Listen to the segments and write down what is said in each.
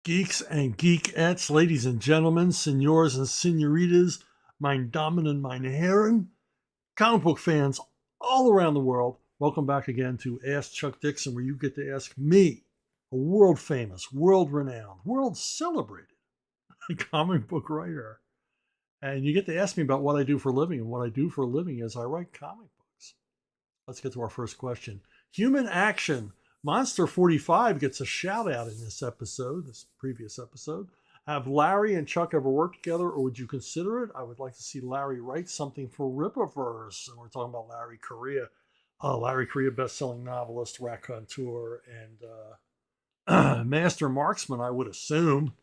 Geeks and geekettes, ladies and gentlemen, senors and senoritas, meine Damen and meine Herren, comic book fans all around the world, welcome back again to Ask Chuck Dixon, where you get to ask me, a world famous, world renowned, world celebrated comic book writer. And you get to ask me about what I do for a living. And what I do for a living is I write comic books. Let's get to our first question. Human Action. Monster 45 gets a shout out in this episode, this previous episode. Have Larry and Chuck ever worked together, or would you consider it? I would like to see Larry write something for Rippaverse. And we're talking about Larry Correia. Larry Correia, best-selling novelist, raconteur, and master marksman, I would assume.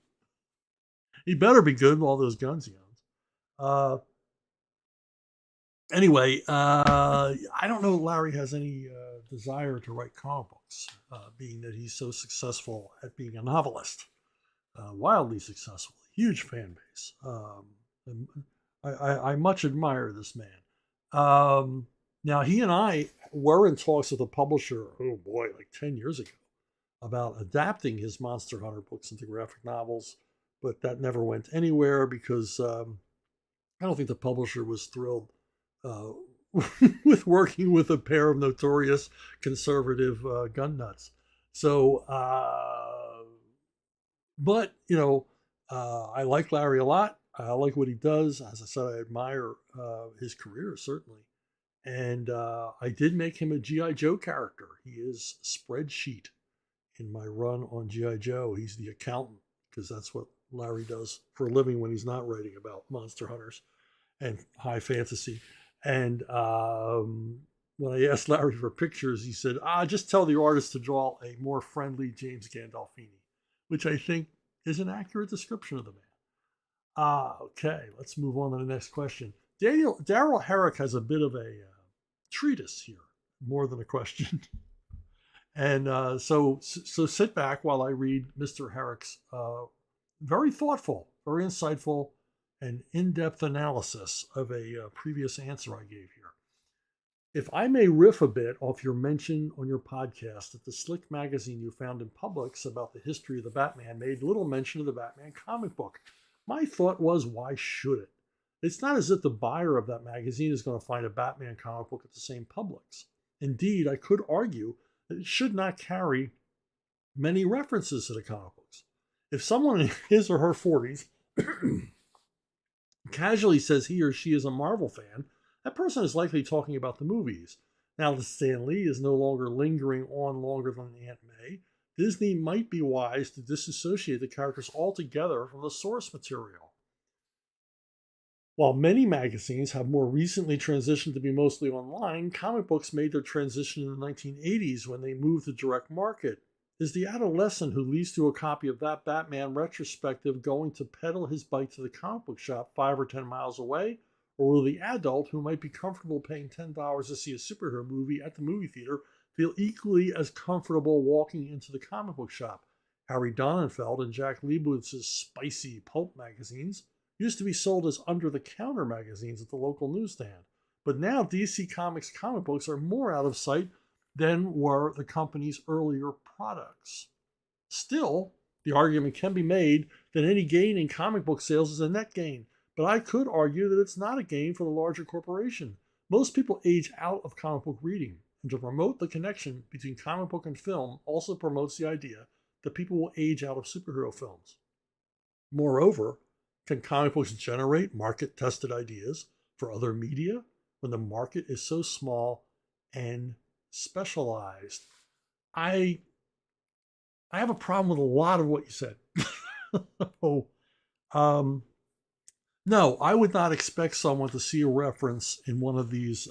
He better be good with all those guns he owns. Anyway, I don't know if Larry has any desire to write comic books, being that he's so successful at being a novelist, wildly successful, huge fan base. I much admire this man. Now, he and I were in talks with a publisher, oh boy, like 10 years ago, about adapting his Monster Hunter books into graphic novels, but that never went anywhere because I don't think the publisher was thrilled with working with a pair of notorious conservative gun nuts. So, but, you know, I like Larry a lot. I like what he does. As I said, I admire his career, certainly. And I did make him a G.I. Joe character. He is Spreadsheet in my run on G.I. Joe. He's the accountant, because that's what Larry does for a living when he's not writing about monster hunters and high fantasy. And when I asked Larry for pictures, he said, just tell the artist to draw a more friendly James Gandolfini, which I think is an accurate description of the man. Okay, let's move on to the next question. Daryl Herrick has a bit of a treatise here, more than a question. And so sit back while I read Mr. Herrick's very thoughtful, very insightful, and in-depth analysis of a previous answer I gave here. If I may riff a bit off your mention on your podcast that the Slick magazine you found in Publix about the history of the Batman made little mention of the Batman comic book, my thought was, why should it? It's not as if the buyer of that magazine is going to find a Batman comic book at the same Publix. Indeed, I could argue that it should not carry many references to the comic books. If someone in his or her 40s casually says he or she is a Marvel fan, that person is likely talking about the movies. Now that Stan Lee is no longer lingering on longer than Aunt May, Disney might be wise to disassociate the characters altogether from the source material. While many magazines have more recently transitioned to be mostly online, comic books made their transition in the 1980s when they moved to direct market. Is the adolescent who leads to a copy of that Batman retrospective going to pedal his bike to the comic book shop 5 or 10 miles away? Or will the adult who might be comfortable paying $10 to see a superhero movie at the movie theater feel equally as comfortable walking into the comic book shop? Harry Donenfeld and Jack Leibowitz's spicy pulp magazines used to be sold as under-the-counter magazines at the local newsstand. But now DC Comics comic books are more out of sight than were the company's earlier products. Still, the argument can be made that any gain in comic book sales is a net gain, but I could argue that it's not a gain for the larger corporation. Most people age out of comic book reading, and to promote the connection between comic book and film also promotes the idea that people will age out of superhero films. Moreover, can comic books generate market-tested ideas for other media when the market is so small and specialized? I have a problem with a lot of what you said. No, I would not expect someone to see a reference in one of these,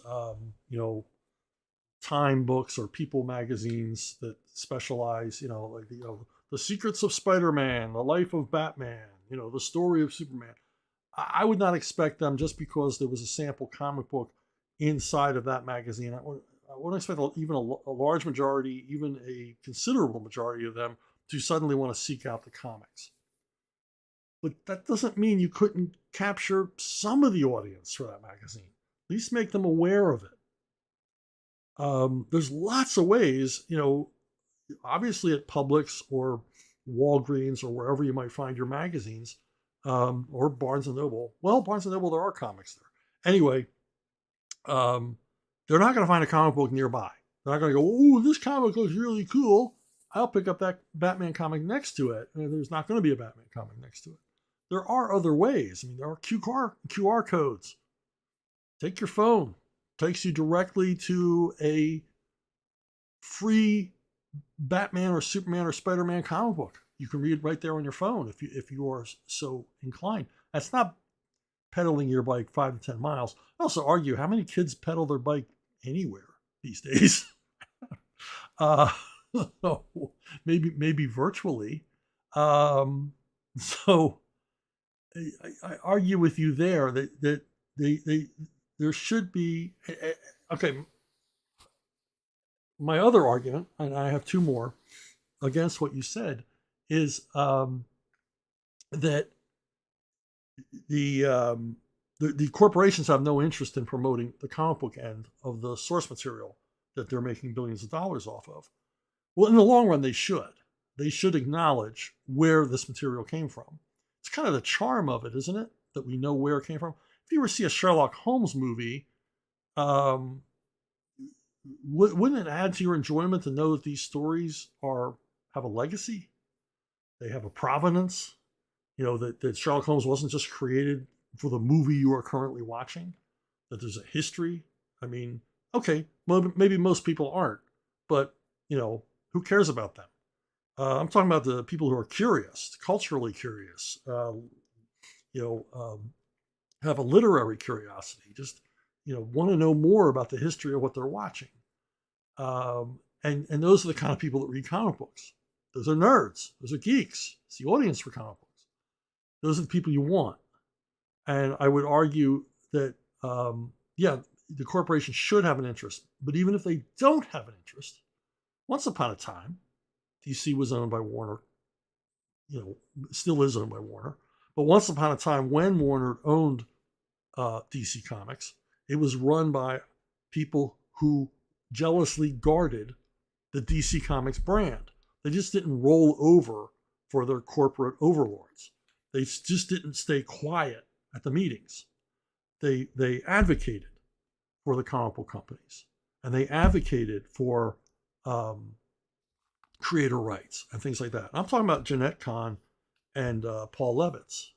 Time books or People magazines that specialize, like the Secrets of Spider-Man, the Life of Batman, the Story of Superman. I would not expect them, just because there was a sample comic book inside of that magazine. I wouldn't expect even a large majority, even a considerable majority of them, to suddenly want to seek out the comics. But that doesn't mean you couldn't capture some of the audience for that magazine. At least make them aware of it. There's lots of ways, obviously at Publix or Walgreens or wherever you might find your magazines, or Barnes and Noble. Well, Barnes and Noble, there are comics there. Anyway, they're not going to find a comic book nearby. They're not going to go, oh, this comic looks really cool. I'll pick up that Batman comic next to it. And there's not going to be a Batman comic next to it. There are other ways. I mean, there are QR codes. Take your phone. Takes you directly to a free Batman or Superman or Spider-Man comic book. You can read it right there on your phone if you are so inclined. That's not pedaling your bike 5 to 10 miles. I also argue, how many kids pedal their bike anywhere these days? Maybe virtually. So I argue with you there that there should be. Okay, my other argument, and I have two more against what you said, is that the corporations have no interest in promoting the comic book end of the source material that they're making billions of dollars off of. Well, in the long run, they should. They should acknowledge where this material came from. It's kind of the charm of it, isn't it? That we know where it came from. If you ever see a Sherlock Holmes movie, wouldn't it add to your enjoyment to know that these stories have a legacy? They have a provenance. You know, that Sherlock Holmes wasn't just created for the movie you are currently watching, that there's a history. I mean, okay, maybe most people aren't, but, you know, who cares about them? I'm talking about the people who are curious, culturally curious, have a literary curiosity, just, want to know more about the history of what they're watching. And those are the kind of people that read comic books. Those are nerds. Those are geeks. It's the audience for comic books. Those are the people you want. And I would argue that, the corporation should have an interest. But even if they don't have an interest, once upon a time, DC was owned by Warner, still is owned by Warner. But once upon a time, when Warner owned DC Comics, it was run by people who jealously guarded the DC Comics brand. They just didn't roll over for their corporate overlords. They just didn't stay quiet at the meetings. They advocated for the comic book companies, and they advocated for creator rights and things like that. I'm talking about Jeanette Kahn and Paul Levitz.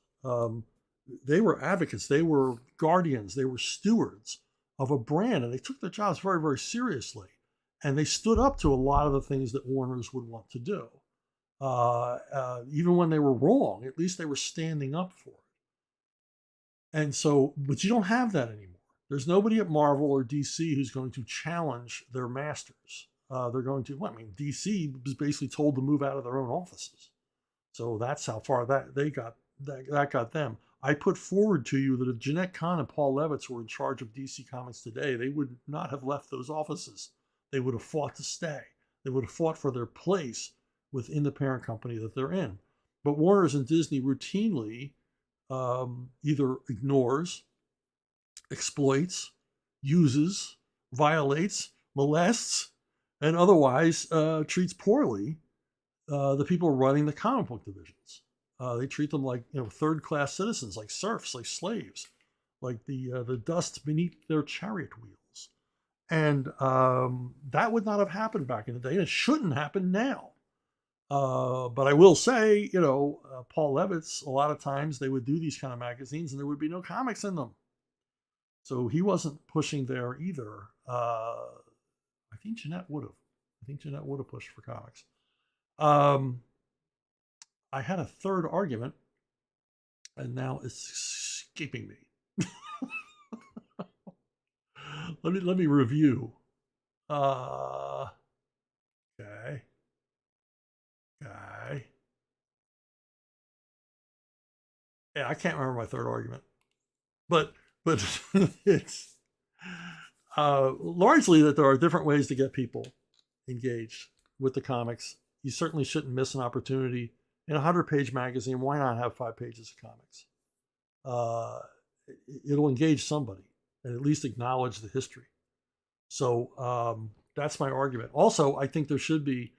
They were advocates. They were guardians. They were stewards of a brand, and they took their jobs very, very seriously. And they stood up to a lot of the things that Warners would want to do. Even when they were wrong, at least they were standing up for it. And so, but you don't have that anymore. There's nobody at Marvel or DC who's going to challenge their masters. They're going to, DC was basically told to move out of their own offices. So that's how far that got them. I put forward to you that if Jeanette Kahn and Paul Levitz were in charge of DC Comics today, they would not have left those offices. They would have fought to stay. They would have fought for their place within the parent company that they're in. But Warner's and Disney routinely either ignores, exploits, uses, violates, molests, and otherwise treats poorly the people running the comic book divisions. They treat them like third-class citizens, like serfs, like slaves, like the dust beneath their chariot wheels. And that would not have happened back in the day, and it shouldn't happen now. But I will say, Paul Levitz, a lot of times they would do these kind of magazines and there would be no comics in them. So he wasn't pushing there either. I think Jeanette would have pushed for comics. I had a third argument, and now it's escaping me. Let me review. Okay. Yeah, I can't remember my third argument, but it's largely that there are different ways to get people engaged with the comics. You certainly shouldn't miss an opportunity. In a 100-page magazine, why not have 5 pages of comics? It'll engage somebody and at least acknowledge the history. So that's my argument. Also, I think there should be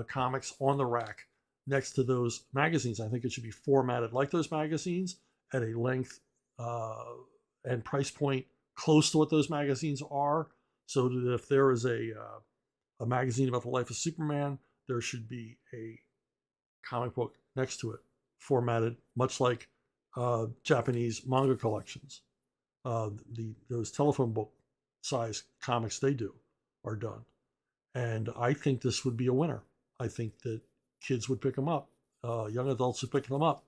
comics on the rack next to those magazines. I think it should be formatted like those magazines at a length and price point close to what those magazines are, so that if there is a magazine about the life of Superman, there should be a comic book next to it, formatted much like Japanese manga collections. Those telephone book size comics they do are done. And I think this would be a winner. I think that kids would pick them up. Young adults would pick them up.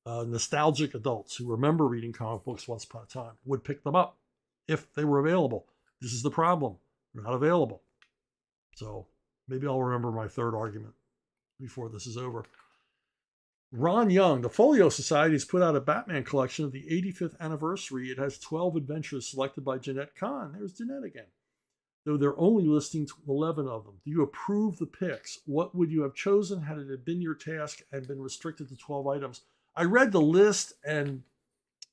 Nostalgic adults who remember reading comic books once upon a time would pick them up if they were available. This is the problem. They're not available. So maybe I'll remember my third argument before this is over. Ron Young, the Folio Society has put out a Batman collection of the 85th anniversary. It has 12 adventures selected by Jeanette Kahn. There's Jeanette again. Though they're only listing 11 of them. Do you approve the picks? What would you have chosen had it had been your task and been restricted to 12 items? I read the list, and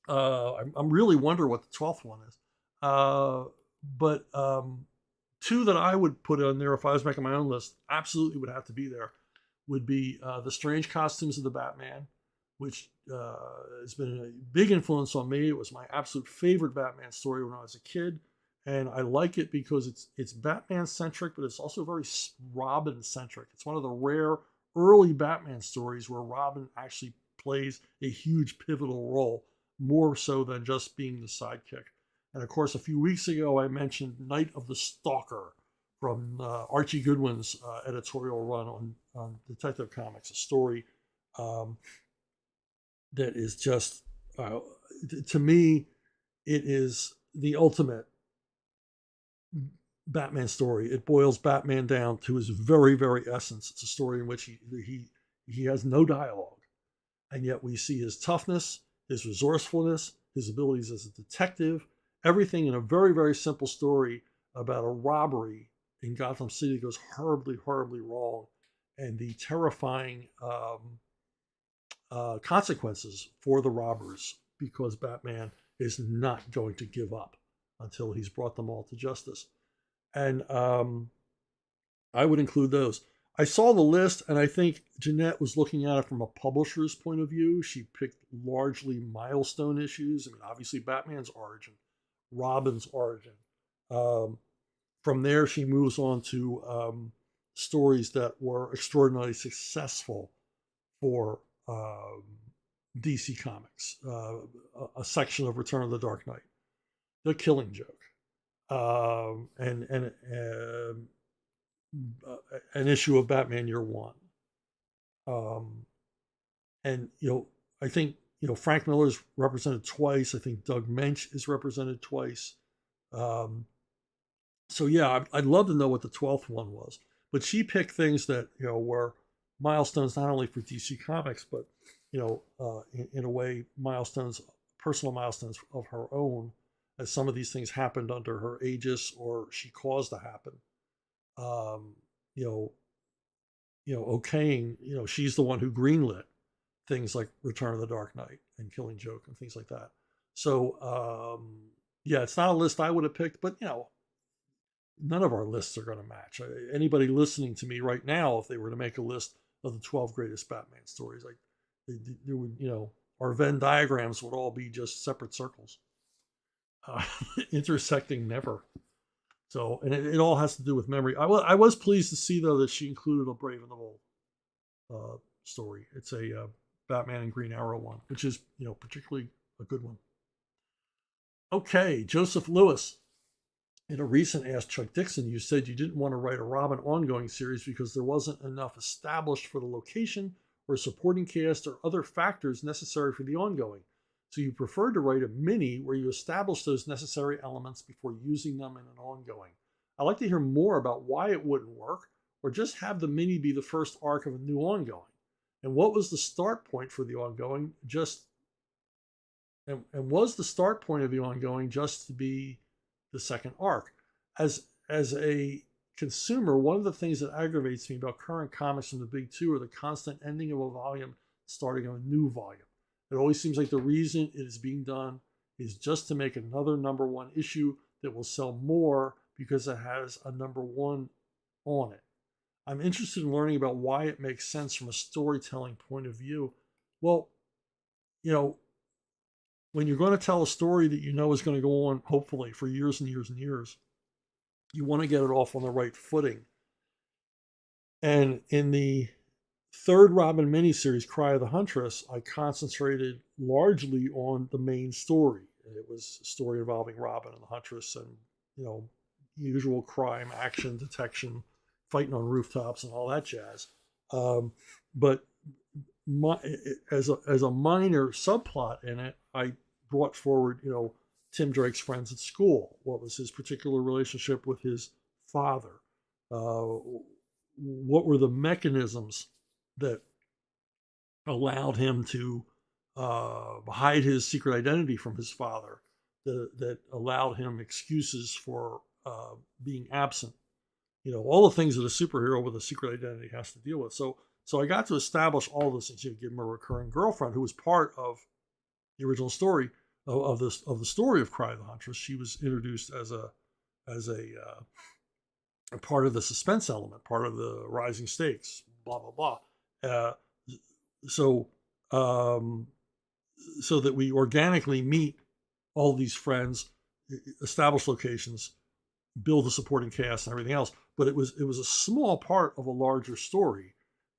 I'm really wondering what the 12th one is. But two that I would put on there if I was making my own list, absolutely would have to be there, would be the strange costumes of the Batman, which has been a big influence on me. It was my absolute favorite Batman story when I was a kid. And I like it because it's Batman-centric, but it's also very Robin-centric. It's one of the rare early Batman stories where Robin actually plays a huge pivotal role, more so than just being the sidekick. And of course, a few weeks ago, I mentioned Night of the Stalker from Archie Goodwin's editorial run on Detective Comics, a story that is just, to me, it is the ultimate Batman story. It boils Batman down to his very, very essence. It's a story in which he has no dialogue, and yet we see his toughness, his resourcefulness, his abilities as a detective, everything in a very, very simple story about a robbery in Gotham City that goes horribly, horribly wrong, and the terrifying consequences for the robbers, because Batman is not going to give up until he's brought them all to justice. And I would include those. I saw the list, and I think Jeanette was looking at it from a publisher's point of view. She picked largely milestone issues. I mean, obviously Batman's origin, Robin's origin. From there, she moves on to stories that were extraordinarily successful for DC Comics. A section of Return of the Dark Knight, The Killing Joke, and an issue of Batman Year One. And, I think, Frank Miller is represented twice. I think Doug Mensch is represented twice. So yeah, I'd love to know what the 12th one was, but she picked things that, were milestones, not only for DC Comics, but, in a way, personal milestones of her own, as some of these things happened under her aegis or she caused to happen. Okaying, she's the one who greenlit things like Return of the Dark Knight and Killing Joke and things like that. So, yeah, it's not a list I would have picked, but, none of our lists are going to match. Anybody listening to me right now, if they were to make a list of the 12 greatest Batman stories, like they would, our Venn diagrams would all be just separate circles, intersecting never. So, and it all has to do with memory. I was pleased to see, though, that she included a Brave and the Bold story. It's a Batman and Green Arrow one, which is, particularly a good one. Okay, Joseph Lewis. In a recent Ask Chuck Dixon, you said you didn't want to write a Robin ongoing series because there wasn't enough established for the location or supporting cast or other factors necessary for the ongoing. So you preferred to write a mini where you establish those necessary elements before using them in an ongoing. I'd like to hear more about why it wouldn't work, or just have the mini be the first arc of a new ongoing. And what was the start point for the ongoing? And was the start point of the ongoing just to be the second arc? As a consumer, one of the things that aggravates me about current comics from the big two are the constant ending of a volume, starting of a new volume. It always seems like the reason it is being done is just to make another #1 issue that will sell more because it has a #1 on it. I'm interested in learning about why it makes sense from a storytelling point of view. Well, you know, when you're going to tell a story that you know is going to go on, hopefully, for years and years and years, you want to get it off on the right footing. And in the third Robin miniseries, Cry of the Huntress, I concentrated largely on the main story. It was a story involving Robin and the Huntress and, you know, usual crime, action, detection, fighting on rooftops and all that jazz. But as a minor subplot in it, I brought forward, you know, Tim Drake's friends at school. What was his particular relationship with his father? What were the mechanisms that allowed him to hide his secret identity from his father, that allowed him excuses for being absent? You know, all the things that a superhero with a secret identity has to deal with. So I got to establish all this and give him a recurring girlfriend who was part of the original story of the story of Cry of the Huntress. She was introduced as a part of the suspense element, part of the rising stakes, blah blah blah. So that we organically meet all these friends, establish locations, build a supporting cast and everything else. But it was a small part of a larger story.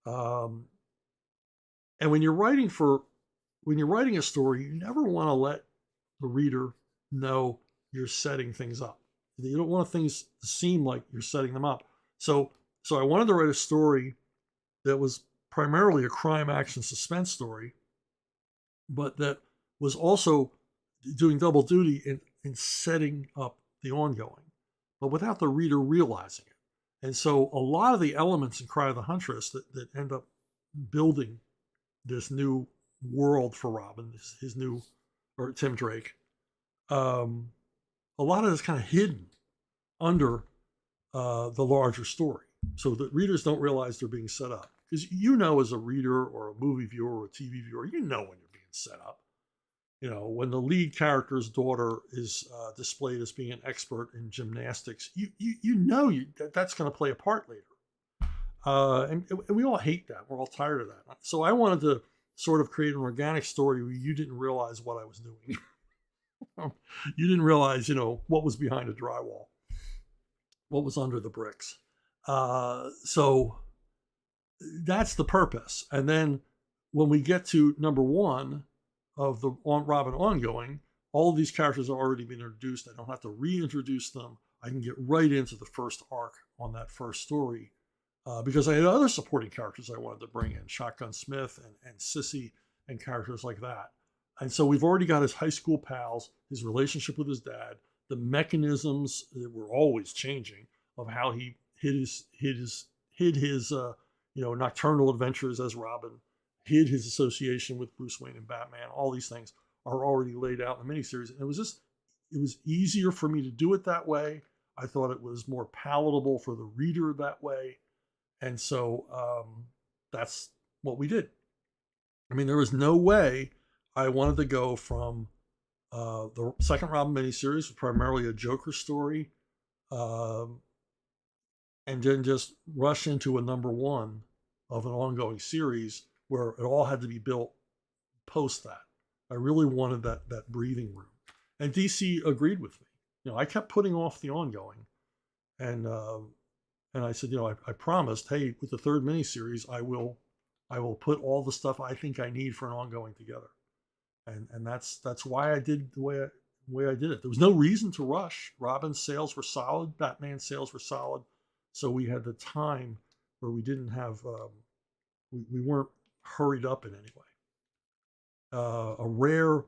And when you're writing a story, you never want to let the reader know you're setting things up. You don't want things to seem like you're setting them up. So I wanted to write a story that was primarily a crime, action, suspense story, but that was also doing double duty in setting up the ongoing, but without the reader realizing it. And so a lot of the elements in Cry of the Huntress that end up building this new world for Robin, his new, or Tim Drake, a lot of it's kind of hidden under the larger story, so that readers don't realize they're being set up. Because you know, as a reader or a movie viewer or a TV viewer, you know when you're being set up. You know, when the lead character's daughter is displayed as being an expert in gymnastics, you know that's going to play a part later. And we all hate that. We're all tired of that. So I wanted to sort of create an organic story where you didn't realize what I was doing. You didn't realize, you know, what was behind the drywall, what was under the bricks. So that's the purpose. And then when we get to number one of the Robin ongoing, all of these characters have already been introduced. I don't have to reintroduce them. I can get right into the first arc on that first story, because I had other supporting characters I wanted to bring in, Shotgun Smith and Sissy and characters like that. And so we've already got his high school pals, his relationship with his dad, the mechanisms that were always changing of how he hid his you know, nocturnal adventures as Robin, hid his association with Bruce Wayne and Batman. All these things are already laid out in the miniseries. And it was easier for me to do it that way. I thought it was more palatable for the reader that way. And so that's what we did. I mean, there was no way I wanted to go from the second Robin miniseries, primarily a Joker story, and then just rush into a number one of an ongoing series where it all had to be built post that. I really wanted that breathing room. And DC agreed with me. You know, I kept putting off the ongoing. And I said, you know, I promised, hey, with the third miniseries, I will put all the stuff I think I need for an ongoing together. And that's why I did the way I did it. There was no reason to rush. Robin's sales were solid. Batman's sales were solid. So we had the time where we didn't have, we weren't hurried up in any way. A rare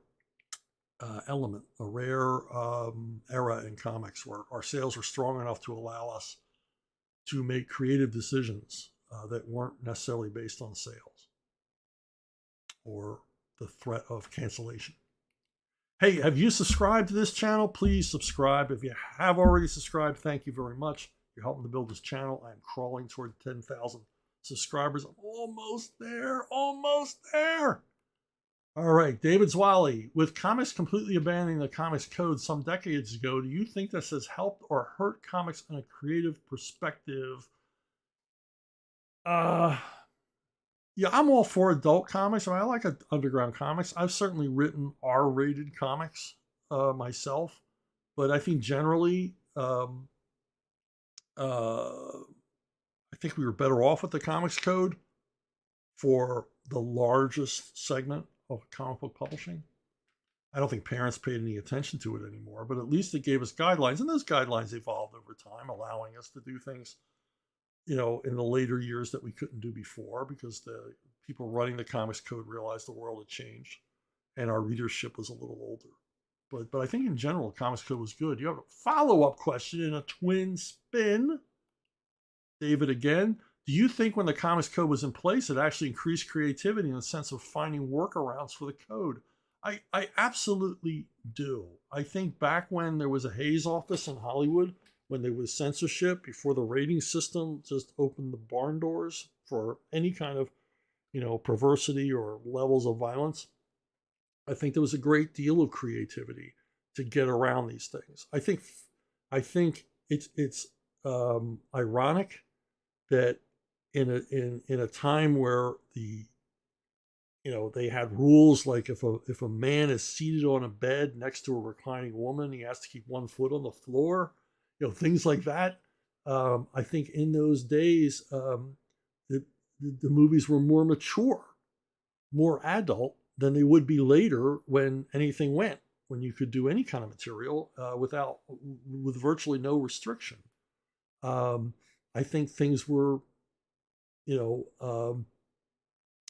element, a rare era in comics where our sales were strong enough to allow us to make creative decisions that weren't necessarily based on sales or the threat of cancellation. Hey, have you subscribed to this channel? Please subscribe. If you have already subscribed, thank you very much. You're helping to build this channel. I'm crawling toward 10,000 subscribers. I'm almost there, almost there. All right, David Zwally. With comics completely abandoning the comics code some decades ago, do you think this has helped or hurt comics in a creative perspective? Uh, yeah, I'm all for adult comics. I like underground comics. I've certainly written R-rated comics myself, but I think generally, uh, I think we were better off with the Comics Code for the largest segment of comic book publishing. I don't think parents paid any attention to it anymore, but at least it gave us guidelines, and those guidelines evolved over time, allowing us to do things, in the later years that we couldn't do before because the people running the Comics Code realized the world had changed and our readership was a little older. But I think in general, Comics Code was good. You have a follow up question in a twin spin, David again. Do you think when the Comics Code was in place, it actually increased creativity in the sense of finding workarounds for the code? I absolutely do. I think back when there was a Hayes office in Hollywood, when there was censorship, before the rating system just opened the barn doors for any kind of, perversity or levels of violence, I think there was a great deal of creativity to get around these things. I think it's ironic that in a time where they had rules like if a man is seated on a bed next to a reclining woman, he has to keep one foot on the floor, things like that. I think in those days, the movies were more mature, more adult than they would be later when anything went, when you could do any kind of material with virtually no restriction. Um, I think things were, you know, um,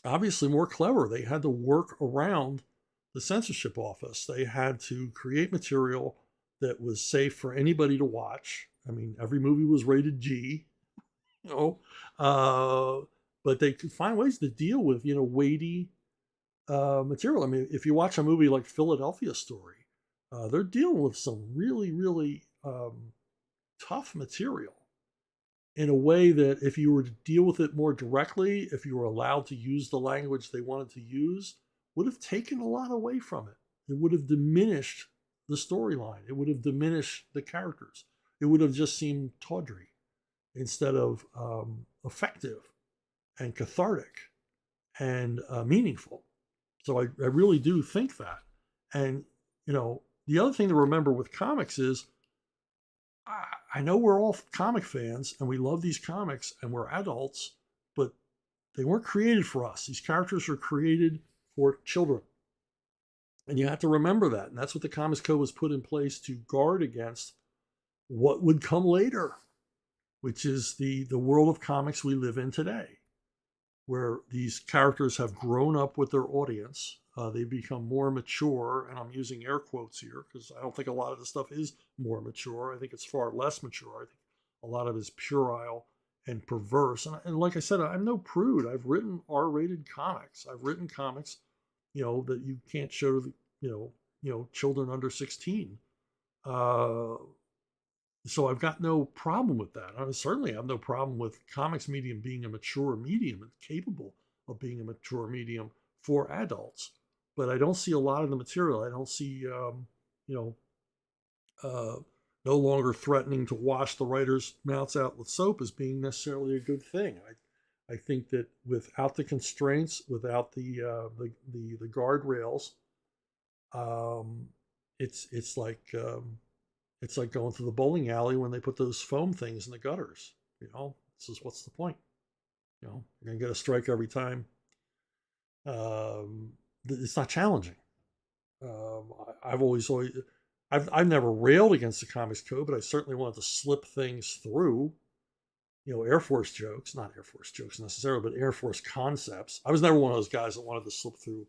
obviously more clever. They had to work around the censorship office. They had to create material that was safe for anybody to watch. I mean, every movie was rated G, you know, uh, but they could find ways to deal with, weighty material. I mean, if you watch a movie like Philadelphia Story, they're dealing with some really, really tough material in a way that if you were to deal with it more directly, if you were allowed to use the language they wanted to use, would have taken a lot away from it. It would have diminished the storyline. It would have diminished the characters. It would have just seemed tawdry instead of effective and cathartic and meaningful. So I really do think that. And, the other thing to remember with comics is I know we're all comic fans and we love these comics and we're adults, but they weren't created for us. These characters were created for children. And you have to remember that. And that's what the Comics Code was put in place to guard against what would come later, which is the world of comics we live in today, where these characters have grown up with their audience. They become more mature, and I'm using air quotes here because I don't think a lot of the stuff is more mature. I think it's far less mature. I think a lot of it is puerile and perverse. And like I said, I'm no prude. I've written R-rated comics. I've written comics, that you can't show to children under 16. Uh, so I've got no problem with that. I certainly have no problem with comics medium being a mature medium and capable of being a mature medium for adults. But I don't see a lot of the material. I don't see, you know, uh, no longer threatening to wash the writers' mouths out with soap as being necessarily a good thing. I think that without the constraints, without the guardrails, um, it's like it's like going to the bowling alley when they put those foam things in the gutters. This is what's the point? You're gonna get a strike every time. Um, it's not challenging. I've always, I've never railed against the Comics Code, but I certainly wanted to slip things through. Air Force jokes, not Air Force jokes necessarily, but Air Force concepts. I was never one of those guys that wanted to slip through,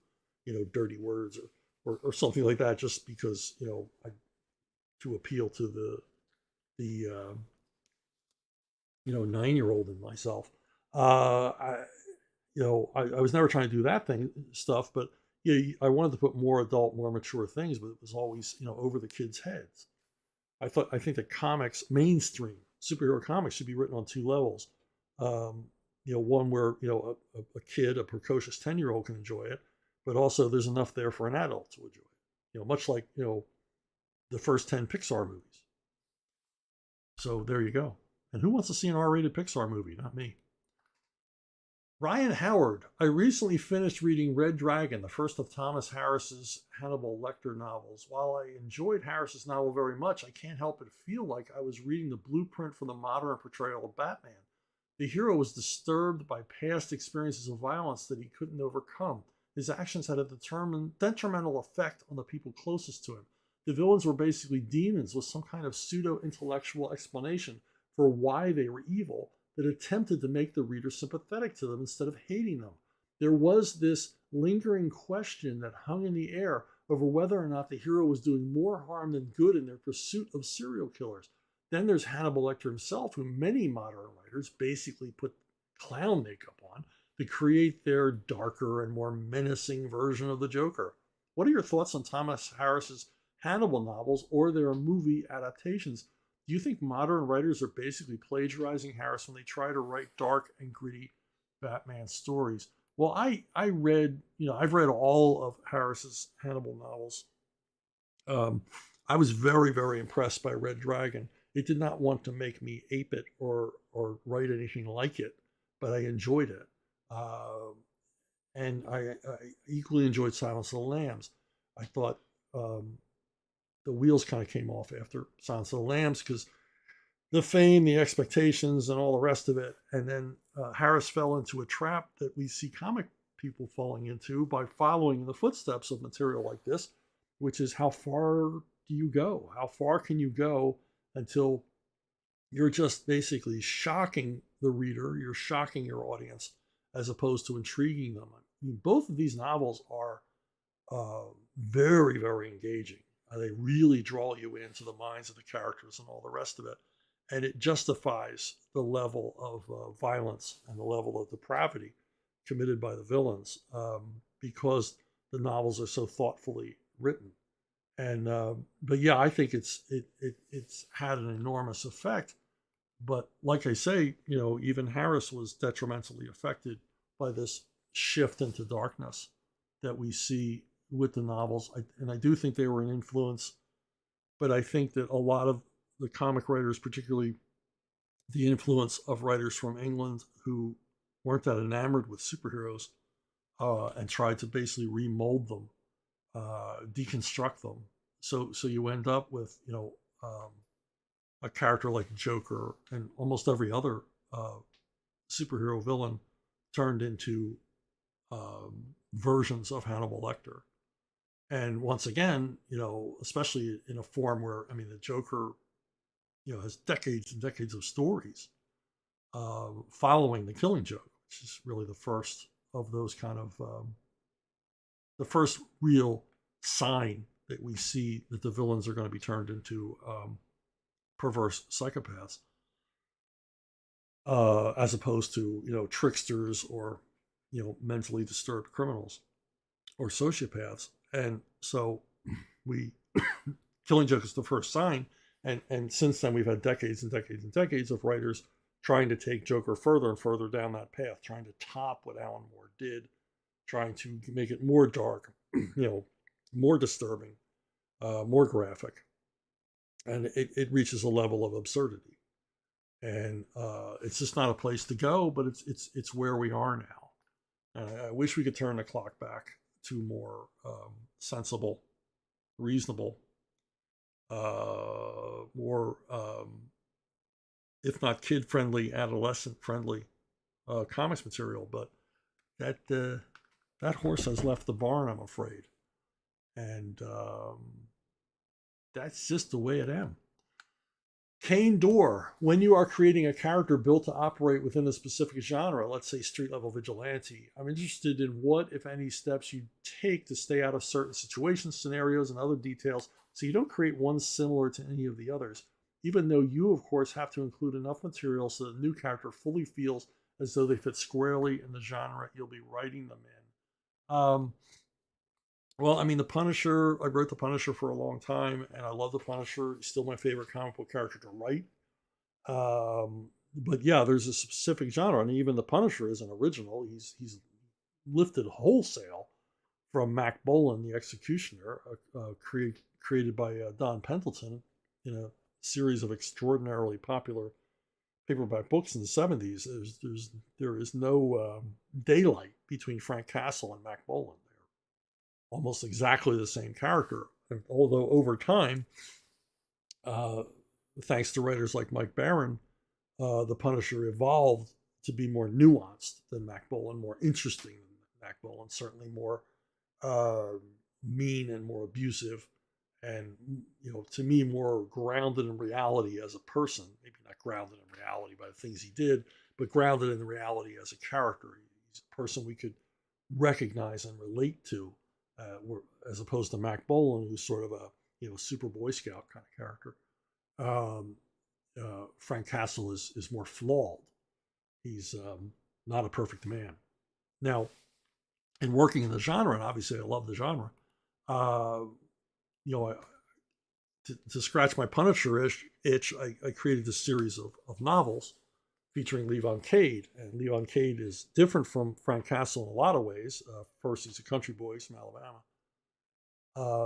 dirty words or something like that, just because to appeal to the 9-year-old in myself. I was never trying to do that stuff, but I wanted to put more adult, more mature things, but it was always over the kids' heads. I think that comics, mainstream superhero comics, should be written on two levels. One where a kid, a precocious 10-year-old can enjoy it, but also there's enough there for an adult to enjoy it. Much like the first 10 Pixar movies. So there you go. And who wants to see an R-rated Pixar movie? Not me. Ryan Howard, I recently finished reading Red Dragon, the first of Thomas Harris's Hannibal Lecter novels. While I enjoyed Harris's novel very much, I can't help but feel like I was reading the blueprint for the modern portrayal of Batman. The hero was disturbed by past experiences of violence that he couldn't overcome. His actions had a detrimental effect on the people closest to him. The villains were basically demons with some kind of pseudo-intellectual explanation for why they were evil that attempted to make the reader sympathetic to them instead of hating them. There was this lingering question that hung in the air over whether or not the hero was doing more harm than good in their pursuit of serial killers. Then there's Hannibal Lecter himself, who many modern writers basically put clown makeup on to create their darker and more menacing version of the Joker. What are your thoughts on Thomas Harris's Hannibal novels or their movie adaptations? Do you think modern writers are basically plagiarizing Harris when they try to write dark and gritty Batman stories? Well, I've read all of Harris's Hannibal novels. I was very, very impressed by Red Dragon. It did not want to make me ape it or write anything like it, but I enjoyed it. And I equally enjoyed Silence of the Lambs. I thought the wheels kind of came off after Silence of the Lambs because the fame, the expectations, and all the rest of it. And then Harris fell into a trap that we see comic people falling into by following in the footsteps of material like this, which is how far do you go? How far can you go until you're just basically shocking the reader, you're shocking your audience, as opposed to intriguing them? I mean, both of these novels are very, very engaging. They really draw you into the minds of the characters and all the rest of it. And it justifies the level of violence and the level of depravity committed by the villains because the novels are so thoughtfully written. And but yeah, I think it's had an enormous effect. But like I say, even Harris was detrimentally affected by this shift into darkness that we see with the novels. And I do think they were an influence, but I think that a lot of the comic writers, particularly the influence of writers from England who weren't that enamored with superheroes and tried to basically remold them, deconstruct them. So you end up with, a character like Joker and almost every other superhero villain turned into versions of Hannibal Lecter. And once again, especially in a form where, the Joker, has decades and decades of stories following the Killing Joke, which is really the first of those kind of, the first real sign that we see that the villains are going to be turned into perverse psychopaths, as opposed to, tricksters or, mentally disturbed criminals or sociopaths. And so Killing Joke is the first sign. And since then, we've had decades and decades and decades of writers trying to take Joker further and further down that path, trying to top what Alan Moore did, trying to make it more dark, more disturbing, more graphic. And it reaches a level of absurdity. And it's just not a place to go, but it's where we are now. And I wish we could turn the clock back to more sensible, reasonable, more, if not kid-friendly, adolescent-friendly comics material. But that horse has left the barn, I'm afraid. And that's just the way it am. Kane Dorr, when you are creating a character built to operate within a specific genre, let's say street level vigilante, I'm interested in what, if any, steps you take to stay out of certain situations, scenarios, and other details so you don't create one similar to any of the others, even though you, of course, have to include enough material so the new character fully feels as though they fit squarely in the genre you'll be writing them in. Well, The Punisher, I wrote The Punisher for a long time, and I love The Punisher. He's still my favorite comic book character to write. But yeah, there's a specific genre, and even The Punisher isn't original. He's lifted wholesale from Mac Bolan, the Executioner, created by Don Pendleton in a series of extraordinarily popular paperback books in the 70s, there is no daylight between Frank Castle and Mac Bolan. They're almost exactly the same character, although over time, thanks to writers like Mike Baron, the Punisher evolved to be more nuanced than Mac Bolan, more interesting than Mac Bolan, certainly more mean and more abusive, and to me, more grounded in reality as a person. Maybe not grounded in reality by the things he did, but grounded in reality as a character. He's a person we could recognize and relate to, as opposed to Mac Bolan, who's sort of a super Boy Scout kind of character. Frank Castle is more flawed. He's not a perfect man. Now, in working in the genre, and obviously I love the genre, to scratch my Punisher itch, I created this series of novels featuring Levon Cade. And Levon Cade is different from Frank Castle in a lot of ways. First, he's a country boy from Alabama.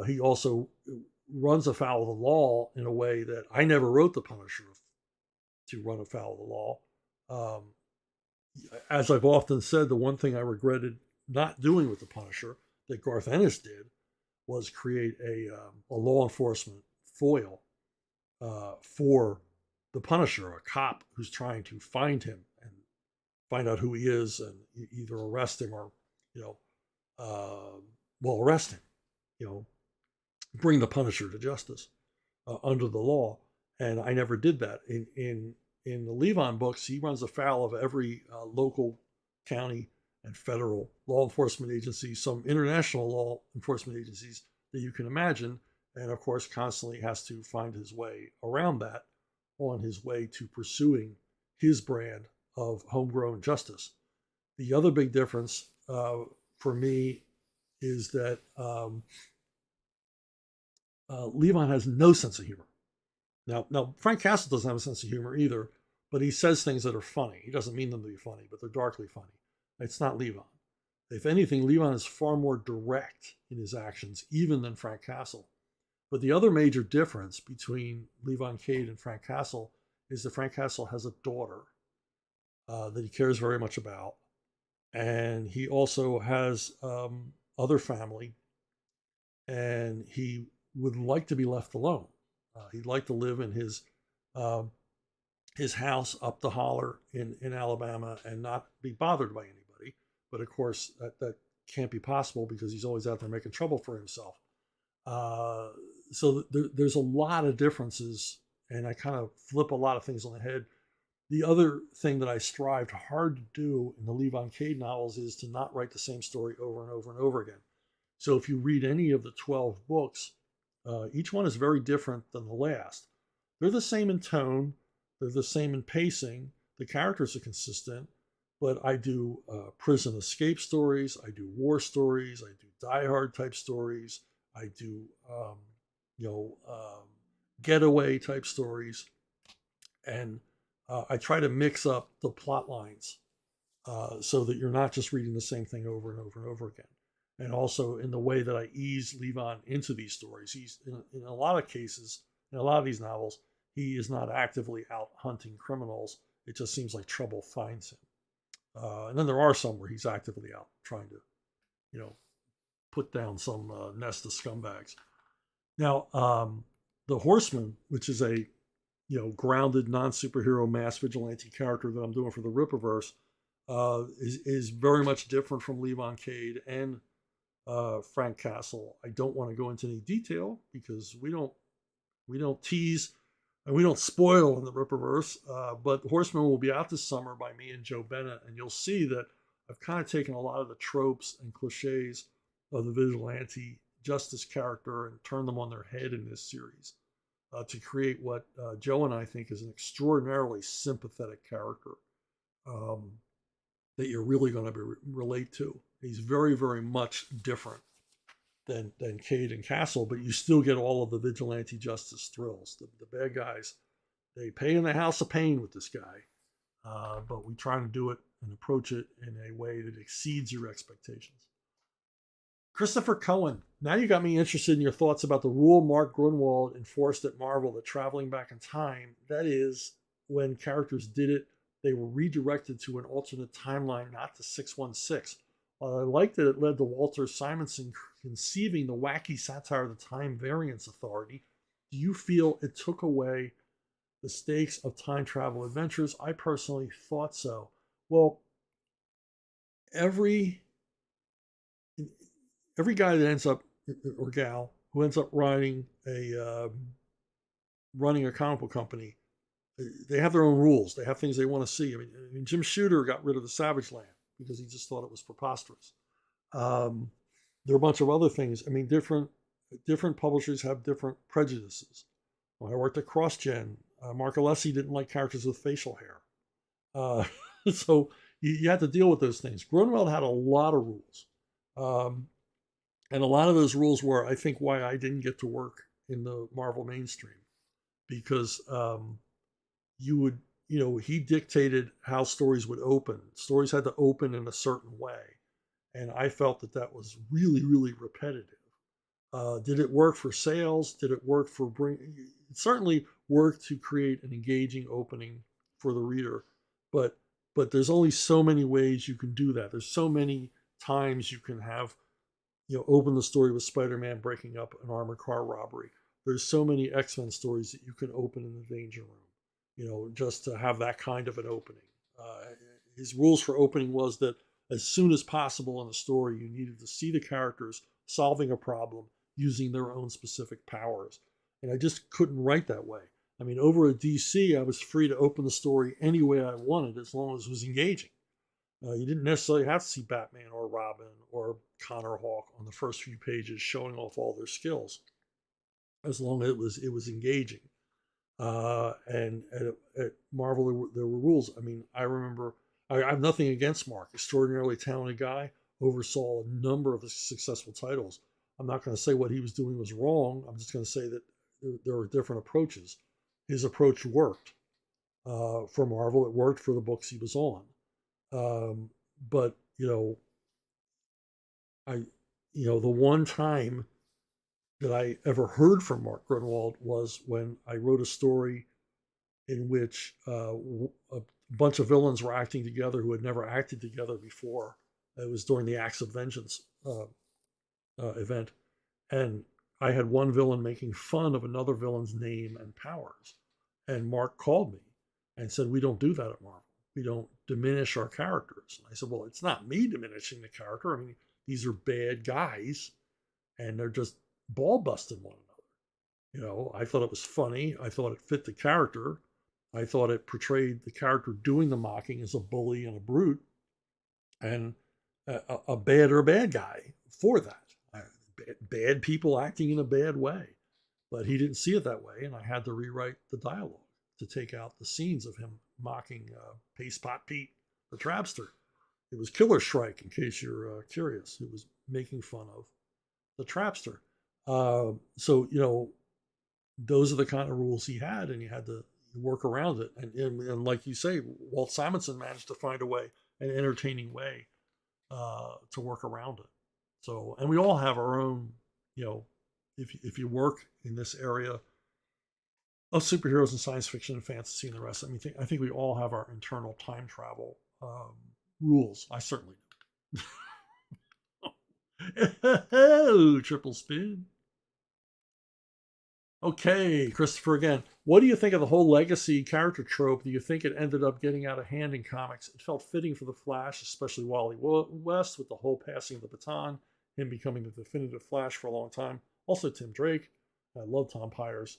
He also runs afoul of the law in a way that I never wrote the Punisher to run afoul of the law. As I've often said, the one thing I regretted not doing with the Punisher that Garth Ennis did was create a law enforcement foil for the Punisher, a cop who's trying to find him and find out who he is and either arrest him or, arrest him, bring the Punisher to justice under the law. And I never did that. In the Levon books, he runs afoul of every local, county, and federal law enforcement agency, some international law enforcement agencies that you can imagine, and of course constantly has to find his way around that on his way to pursuing his brand of homegrown justice. The other big difference for me is that Levon has no sense of humor. Now, Frank Castle doesn't have a sense of humor either, but he says things that are funny. He doesn't mean them to be funny, but they're darkly funny. It's not Levon. If anything, Levon is far more direct in his actions, even than Frank Castle. But the other major difference between Levon Cade and Frank Castle is that Frank Castle has a daughter that he cares very much about. And he also has other family, and he would like to be left alone. He'd like to live in his house up the holler in Alabama and not be bothered by anybody. But of course, that can't be possible because he's always out there making trouble for himself. So there's a lot of differences, and I kind of flip a lot of things on the head. The other thing that I strived hard to do in the Levon Cade novels is to not write the same story over and over and over again. So if you read any of the 12 books, each one is very different than the last. They're the same in tone, they're the same in pacing, the characters are consistent, but I do prison escape stories, I do war stories, I do Die Hard type stories, I do getaway type stories, and I try to mix up the plot lines so that you're not just reading the same thing over and over and over again. And also in the way that I ease Levon into these stories. He's in a lot of cases, in a lot of these novels, he is not actively out hunting criminals. It just seems like trouble finds him. And then there are some where he's actively out trying to, put down some nest of scumbags. Now, the Horseman, which is a, grounded non-superhero mass vigilante character that I'm doing for the Rippaverse, is very much different from Levon Cade and Frank Castle. I don't want to go into any detail because we don't tease and we don't spoil in the Rippaverse. But Horseman will be out this summer by me and Joe Bennett, and you'll see that I've kind of taken a lot of the tropes and cliches of the vigilante justice character and turned them on their head in this series to create what Joe and I think is an extraordinarily sympathetic character that you're really going to relate to. He's very, very much different than Cade and Castle, but you still get all of the vigilante justice thrills. The bad guys, they pay in the house of pain with this guy, but we try to do it and approach it in a way that exceeds your expectations. Christopher Cohen, now you got me interested in your thoughts about the rule Mark Grunwald enforced at Marvel that traveling back in time, that is when characters did it, they were redirected to an alternate timeline, not to 616. While I liked that it led to Walter Simonson conceiving the wacky satire of the Time Variance Authority, do you feel it took away the stakes of time travel adventures? I personally thought so. Well, every guy that ends up, or gal, who ends up running a comic book company, they have their own rules. They have things they want to see. I mean, Jim Shooter got rid of the Savage Land because he just thought it was preposterous. There are a bunch of other things. I mean, different publishers have different prejudices. When I worked at CrossGen, Mark Alessi didn't like characters with facial hair. So you had to deal with those things. Grunwald had a lot of rules. And a lot of those rules were, I think, why I didn't get to work in the Marvel mainstream. Because he dictated how stories would open. Stories had to open in a certain way. And I felt that was really, really repetitive. Did it work for sales? Did it work for it certainly worked to create an engaging opening for the reader. But there's only so many ways you can do that. There's so many times you can have, open the story with Spider-Man breaking up an armored car robbery. There's so many X-Men stories that you can open in the Danger Room, just to have that kind of an opening. His rules for opening was that as soon as possible in the story, you needed to see the characters solving a problem using their own specific powers. And I just couldn't write that way. I mean, over at DC, I was free to open the story any way I wanted as long as it was engaging. You didn't necessarily have to see Batman or Robin or Connor Hawke on the first few pages showing off all their skills, as long as it was engaging. And at Marvel, there were rules. I mean, I remember, I have nothing against Mark, extraordinarily talented guy, oversaw a number of successful titles. I'm not going to say what he was doing was wrong. I'm just going to say that there were different approaches. His approach worked for Marvel. It worked for the books he was on. But the one time that I ever heard from Mark Grunwald was when I wrote a story in which a bunch of villains were acting together who had never acted together before. It was during the Acts of Vengeance event. And I had one villain making fun of another villain's name and powers. And Mark called me and said, "We don't do that at Marvel. We don't diminish our characters." And I said, "Well, it's not me diminishing the character. I mean, these are bad guys and they're just ball busting one another. I thought it was funny. I thought it fit the character. I thought it portrayed the character doing the mocking as a bully and a brute, and a bad guy for that. Bad people acting in a bad way. But he didn't see it that way, and I had to rewrite the dialogue to take out the scenes of him mocking Paste Pot Pete, the Trapster. It was Killer Shrike, in case you're curious. It was making fun of the Trapster. So, those are the kind of rules he had, and you had to work around it. And like you say, Walt Simonson managed to find a way, an entertaining way to work around it. So, and we all have our own, if you work in this area of superheroes and science fiction and fantasy and the rest, I think we all have our internal time travel rules. I certainly do. Oh, triple spin. Okay, Christopher again. What do you think of the whole legacy character trope? Do you think it ended up getting out of hand in comics? It felt fitting for the Flash, especially Wally West, with the whole passing of the baton, him becoming the definitive Flash for a long time. Also Tim Drake. I love Tom Pyers.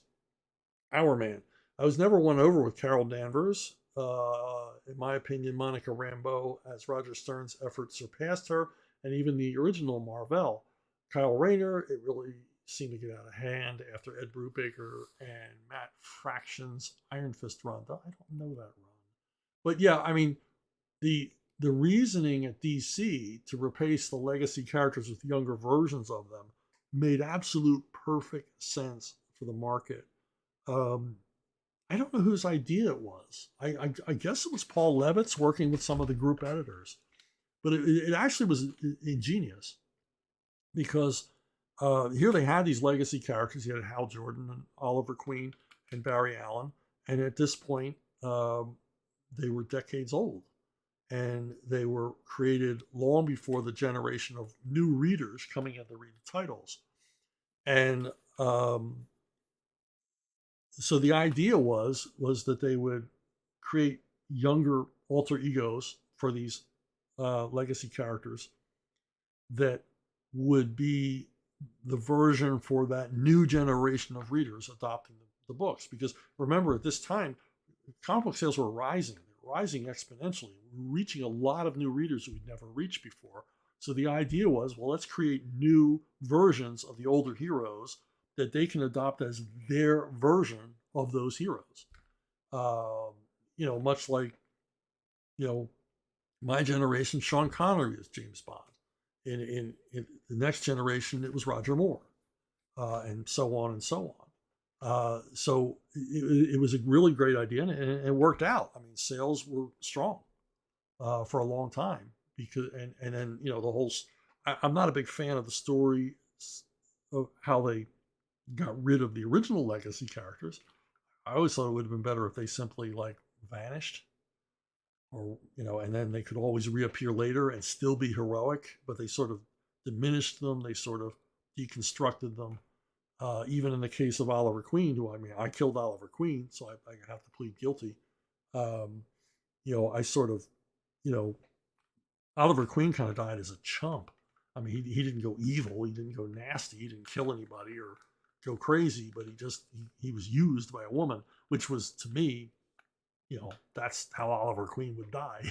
Our Man. I was never won over with Carol Danvers. In my opinion, Monica Rambeau as Roger Stern's effort surpassed her, and even the original Marvel. Kyle Rayner, it really seemed to get out of hand after Ed Brubaker and Matt Fraction's Iron Fist run. I don't know that run. But yeah, the reasoning at DC to replace the legacy characters with younger versions of them made absolute perfect sense for the market. I don't know whose idea it was. I guess it was Paul Levitz working with some of the group editors. But it actually was ingenious because here they had these legacy characters. You had Hal Jordan and Oliver Queen and Barry Allen. And at this point, they were decades old, and they were created long before the generation of new readers coming in to read the titles. And so the idea was that they would create younger alter egos for these legacy characters that would be the version for that new generation of readers adopting the books. Because remember, at this time, comic book sales were rising. They were rising exponentially, reaching a lot of new readers who we'd never reached before. So the idea was, well, let's create new versions of the older heroes that they can adopt as their version of those heroes. Much like, my generation, Sean Connery is James Bond. In the next generation, it was Roger Moore, and so on and so on. So it was a really great idea, and it worked out. I mean, sales were strong for a long time because, and then the whole. I'm not a big fan of the story of how they got rid of the original legacy characters. I always thought it would have been better if they simply vanished, or and then they could always reappear later and still be heroic, but they sort of diminished them, they sort of deconstructed them. Even in the case of Oliver Queen, who, I killed Oliver Queen, so I have to plead guilty. I sort of, Oliver Queen kind of died as a chump. I mean, he didn't go evil, he didn't go nasty, he didn't kill anybody or go crazy, but he was used by a woman, which was, to me, that's how Oliver Queen would die.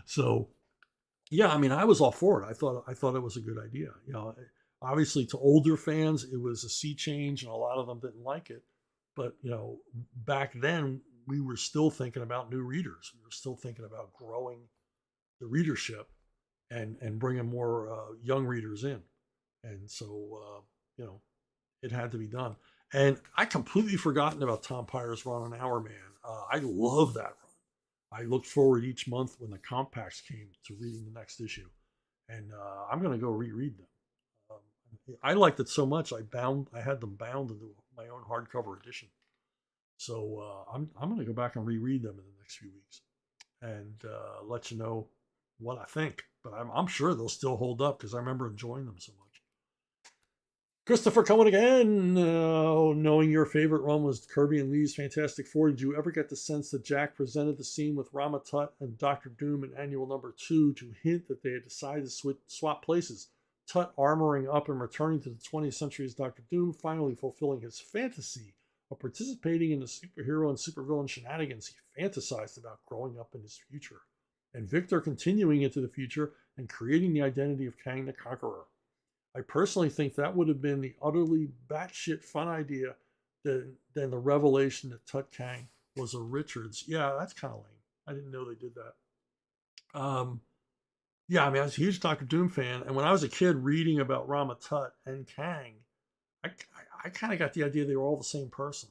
So yeah, I was all for it. I thought it was a good idea. Obviously to older fans, it was a sea change and a lot of them didn't like it. But, back then we were still thinking about new readers. We were still thinking about growing the readership and bringing more young readers in. And so, it had to be done. And I completely forgotten about Tom Pyre's run on Hour Man. I love that run. I looked forward each month when the comp packs came to reading the next issue. And I'm going to go reread them. I liked it so much, I had them bound into my own hardcover edition. So I'm going to go back and reread them in the next few weeks and let you know what I think. But I'm sure they'll still hold up because I remember enjoying them so much. Christopher coming again. Knowing your favorite run was Kirby and Lee's Fantastic Four, did you ever get the sense that Jack presented the scene with Rama Tut and Dr. Doom in Annual Number 2 to hint that they had decided to swap places? Tut armoring up and returning to the 20th century as Dr. Doom, finally fulfilling his fantasy of participating in the superhero and supervillain shenanigans he fantasized about growing up in his future. And Victor continuing into the future and creating the identity of Kang the Conqueror. I personally think that would have been the utterly batshit fun idea than the revelation that Tut Kang was a Richards. Yeah, that's kind of lame. I didn't know they did that. Yeah, I was a huge Doctor Doom fan, and when I was a kid reading about Rama Tut and Kang, I kind of got the idea they were all the same person,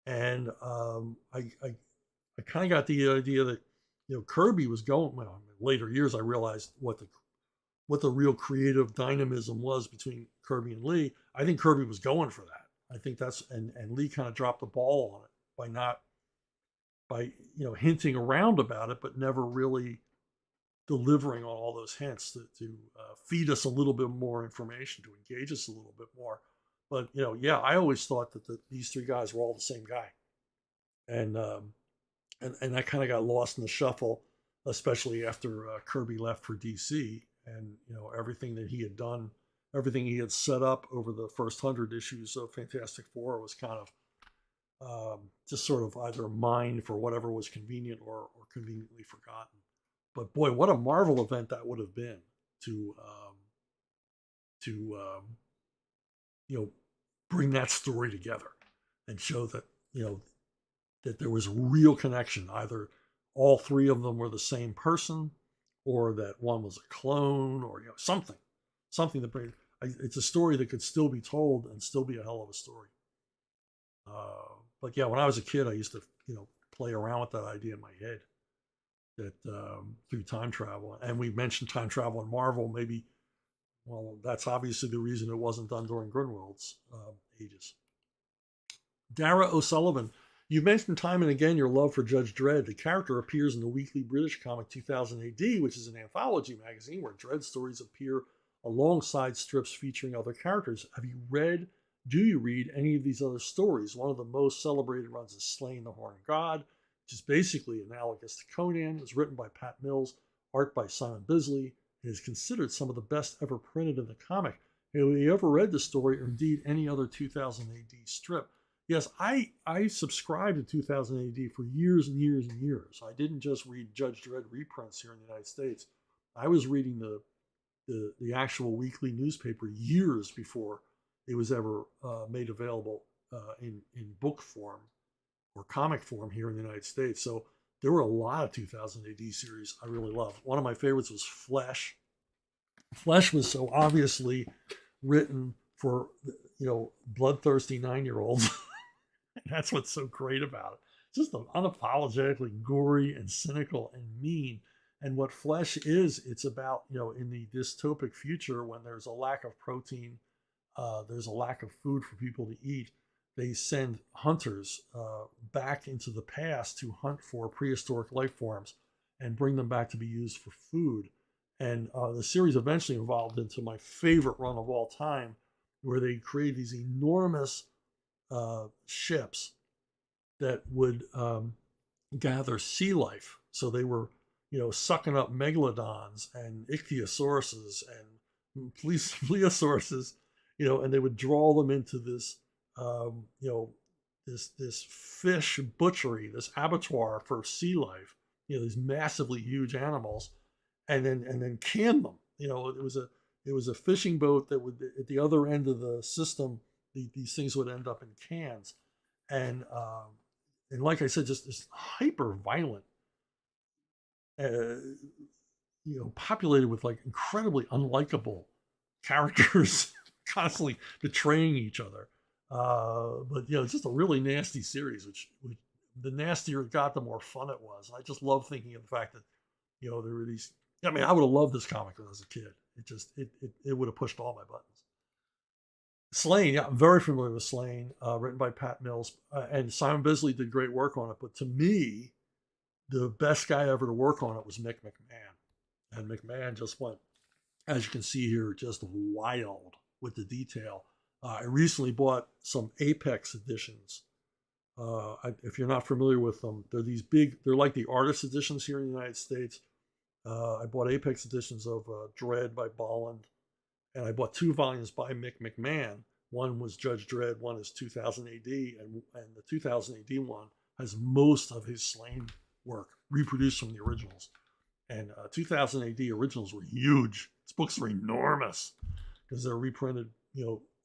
and I kind of got the idea that Kirby was going. Well, in later years, I realized what the real creative dynamism was between Kirby and Lee. I think Kirby was going for that. I think that's and Lee kind of dropped the ball on it by hinting around about it, but never really delivering on all those hints to feed us a little bit more information, to engage us a little bit more. But yeah, I always thought that these three guys were all the same guy, and I kind of got lost in the shuffle, especially after Kirby left for DC. And everything that he had done, everything he had set up over the first 100 issues of Fantastic Four was kind of just sort of either mined for whatever was convenient or conveniently forgotten. But boy, what a Marvel event that would have been to bring that story together and show that that there was a real connection. Either all three of them were the same person, or that one was a clone, or something that it's a story that could still be told and still be a hell of a story. But yeah, when I was a kid, I used to play around with that idea in my head that through time travel, and we mentioned time travel in Marvel. Maybe, well, that's obviously the reason it wasn't done during Grunwald's ages. Dara O'Sullivan, You've mentioned time and again your love for Judge Dredd. The character appears in the weekly British comic 2000 AD, which is an anthology magazine where Dredd stories appear alongside strips featuring other characters. Do you read any of these other stories? One of the most celebrated runs is Slaying the Horned God, which is basically analogous to Conan. It was written by Pat Mills, art by Simon Bisley, and is considered some of the best ever printed in the comic. Have you ever read the story or indeed any other 2000 AD strip? Yes, I subscribed to 2000 AD for years and years and years. I didn't just read Judge Dredd reprints here in the United States. I was reading the actual weekly newspaper years before it was ever made available in book form or comic form here in the United States. So there were a lot of 2000 AD series I really loved. One of my favorites was Flesh. Flesh was so obviously written for, bloodthirsty 9-year-olds. That's what's so great about it. Just unapologetically gory and cynical and mean. And what Flesh is, it's about, in the dystopic future when there's a lack of protein, there's a lack of food for people to eat. They send hunters back into the past to hunt for prehistoric life forms and bring them back to be used for food. And the series eventually evolved into my favorite run of all time, where they created these enormous ships that would gather sea life. So they were, sucking up megalodons and ichthyosauruses and plesiosauruses, and they would draw them into this, this fish butchery, this abattoir for sea life, these massively huge animals, and then can them. It was a fishing boat that would, at the other end of the system, these things would end up in cans, and like I said, just this hyper violent, populated with like incredibly unlikable characters, constantly betraying each other. But it's just a really nasty series. Which the nastier it got, the more fun it was. I just love thinking of the fact that there were these. I mean, I would have loved this comic when I was a kid. It would have pushed all my buttons. Slaying, yeah, I'm very familiar with Slaying, written by Pat Mills, and Simon Bisley did great work on it. But to me, the best guy ever to work on it was Mick McMahon, and McMahon just went, as you can see here, just wild with the detail. I recently bought some Apex editions. If you're not familiar with them, they're these big. They're like the artist editions here in the United States. I bought Apex editions of Dredd by Bolland, and I bought 2 volumes by Mick McMahon. One was Judge Dredd, one is 2000 AD, and the 2000 AD one has most of his Slain work reproduced from the originals. And 2000 AD originals were huge. These books were enormous because they're reprinted,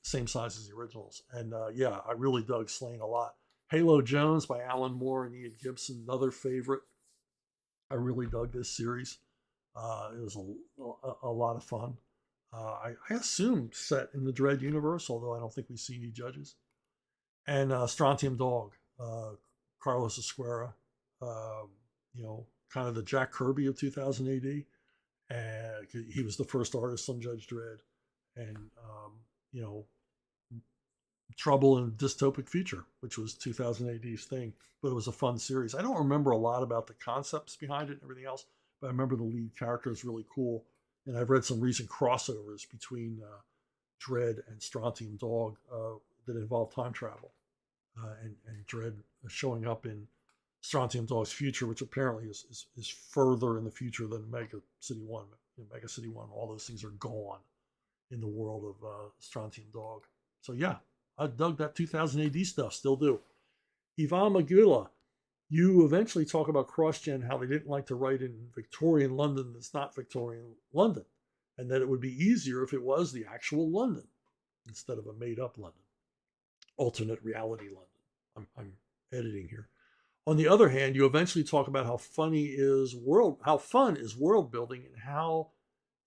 same size as the originals. And I really dug Slain a lot. Halo Jones by Alan Moore and Ian Gibson, another favorite. I really dug this series. It was a lot of fun. I assume set in the Dredd universe, although I don't think we see any judges. And Strontium Dog, Carlos Esquerra, kind of the Jack Kirby of 2000 AD. And he was the first artist on Judge Dredd. And, Trouble in a Dystopic Future, which was 2000 AD's thing. But it was a fun series. I don't remember a lot about the concepts behind it and everything else, but I remember the lead character is really cool. And I've read some recent crossovers between Dredd and Strontium Dog that involve time travel, and Dredd showing up in Strontium Dog's future, which apparently is further in the future than Mega City 1. Mega City 1, all those things are gone in the world of Strontium Dog. So yeah, I dug that 2000 AD stuff, still do. Ivan Magula, you eventually talk about CrossGen, how they didn't like to write in Victorian London that's not Victorian London, and that it would be easier if it was the actual London instead of a made-up London, alternate reality London. I'm editing here. On the other hand, you eventually talk about how fun is world building, and how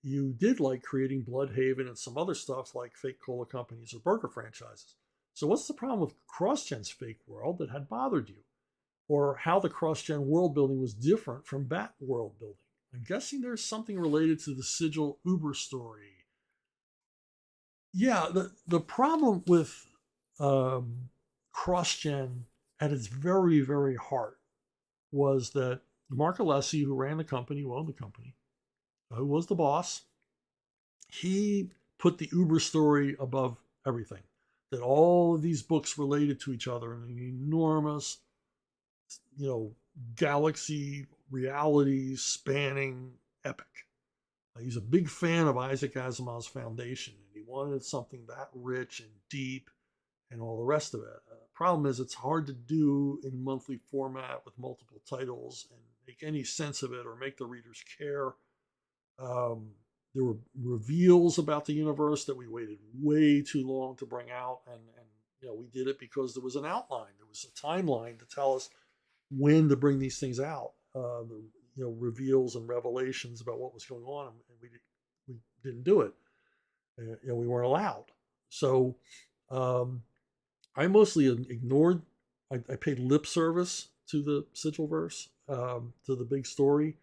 you did like creating Bloodhaven and some other stuff like fake cola companies or burger franchises. So what's the problem with CrossGen's fake world that had bothered you? Or how the CrossGen world building was different from Bat world building? I'm guessing there's something related to the Sigil Uber story. Yeah, the problem with CrossGen at its very, very heart was that Mark Alessi, who ran the company, who owned the company, who was the boss, he put the Uber story above everything. That all of these books related to each other in an enormous, galaxy reality spanning epic. He's a big fan of Isaac Asimov's Foundation, and he wanted something that rich and deep and all the rest of it. Problem is, it's hard to do in monthly format with multiple titles and make any sense of it or make the readers care. There were reveals about the universe that we waited way too long to bring out, and we did it because there was an outline, there was a timeline to tell us when to bring these things out. Reveals and revelations about what was going on, and we didn't do it. We weren't allowed. So I mostly ignored. I paid lip service to the Sigilverse, to the big story,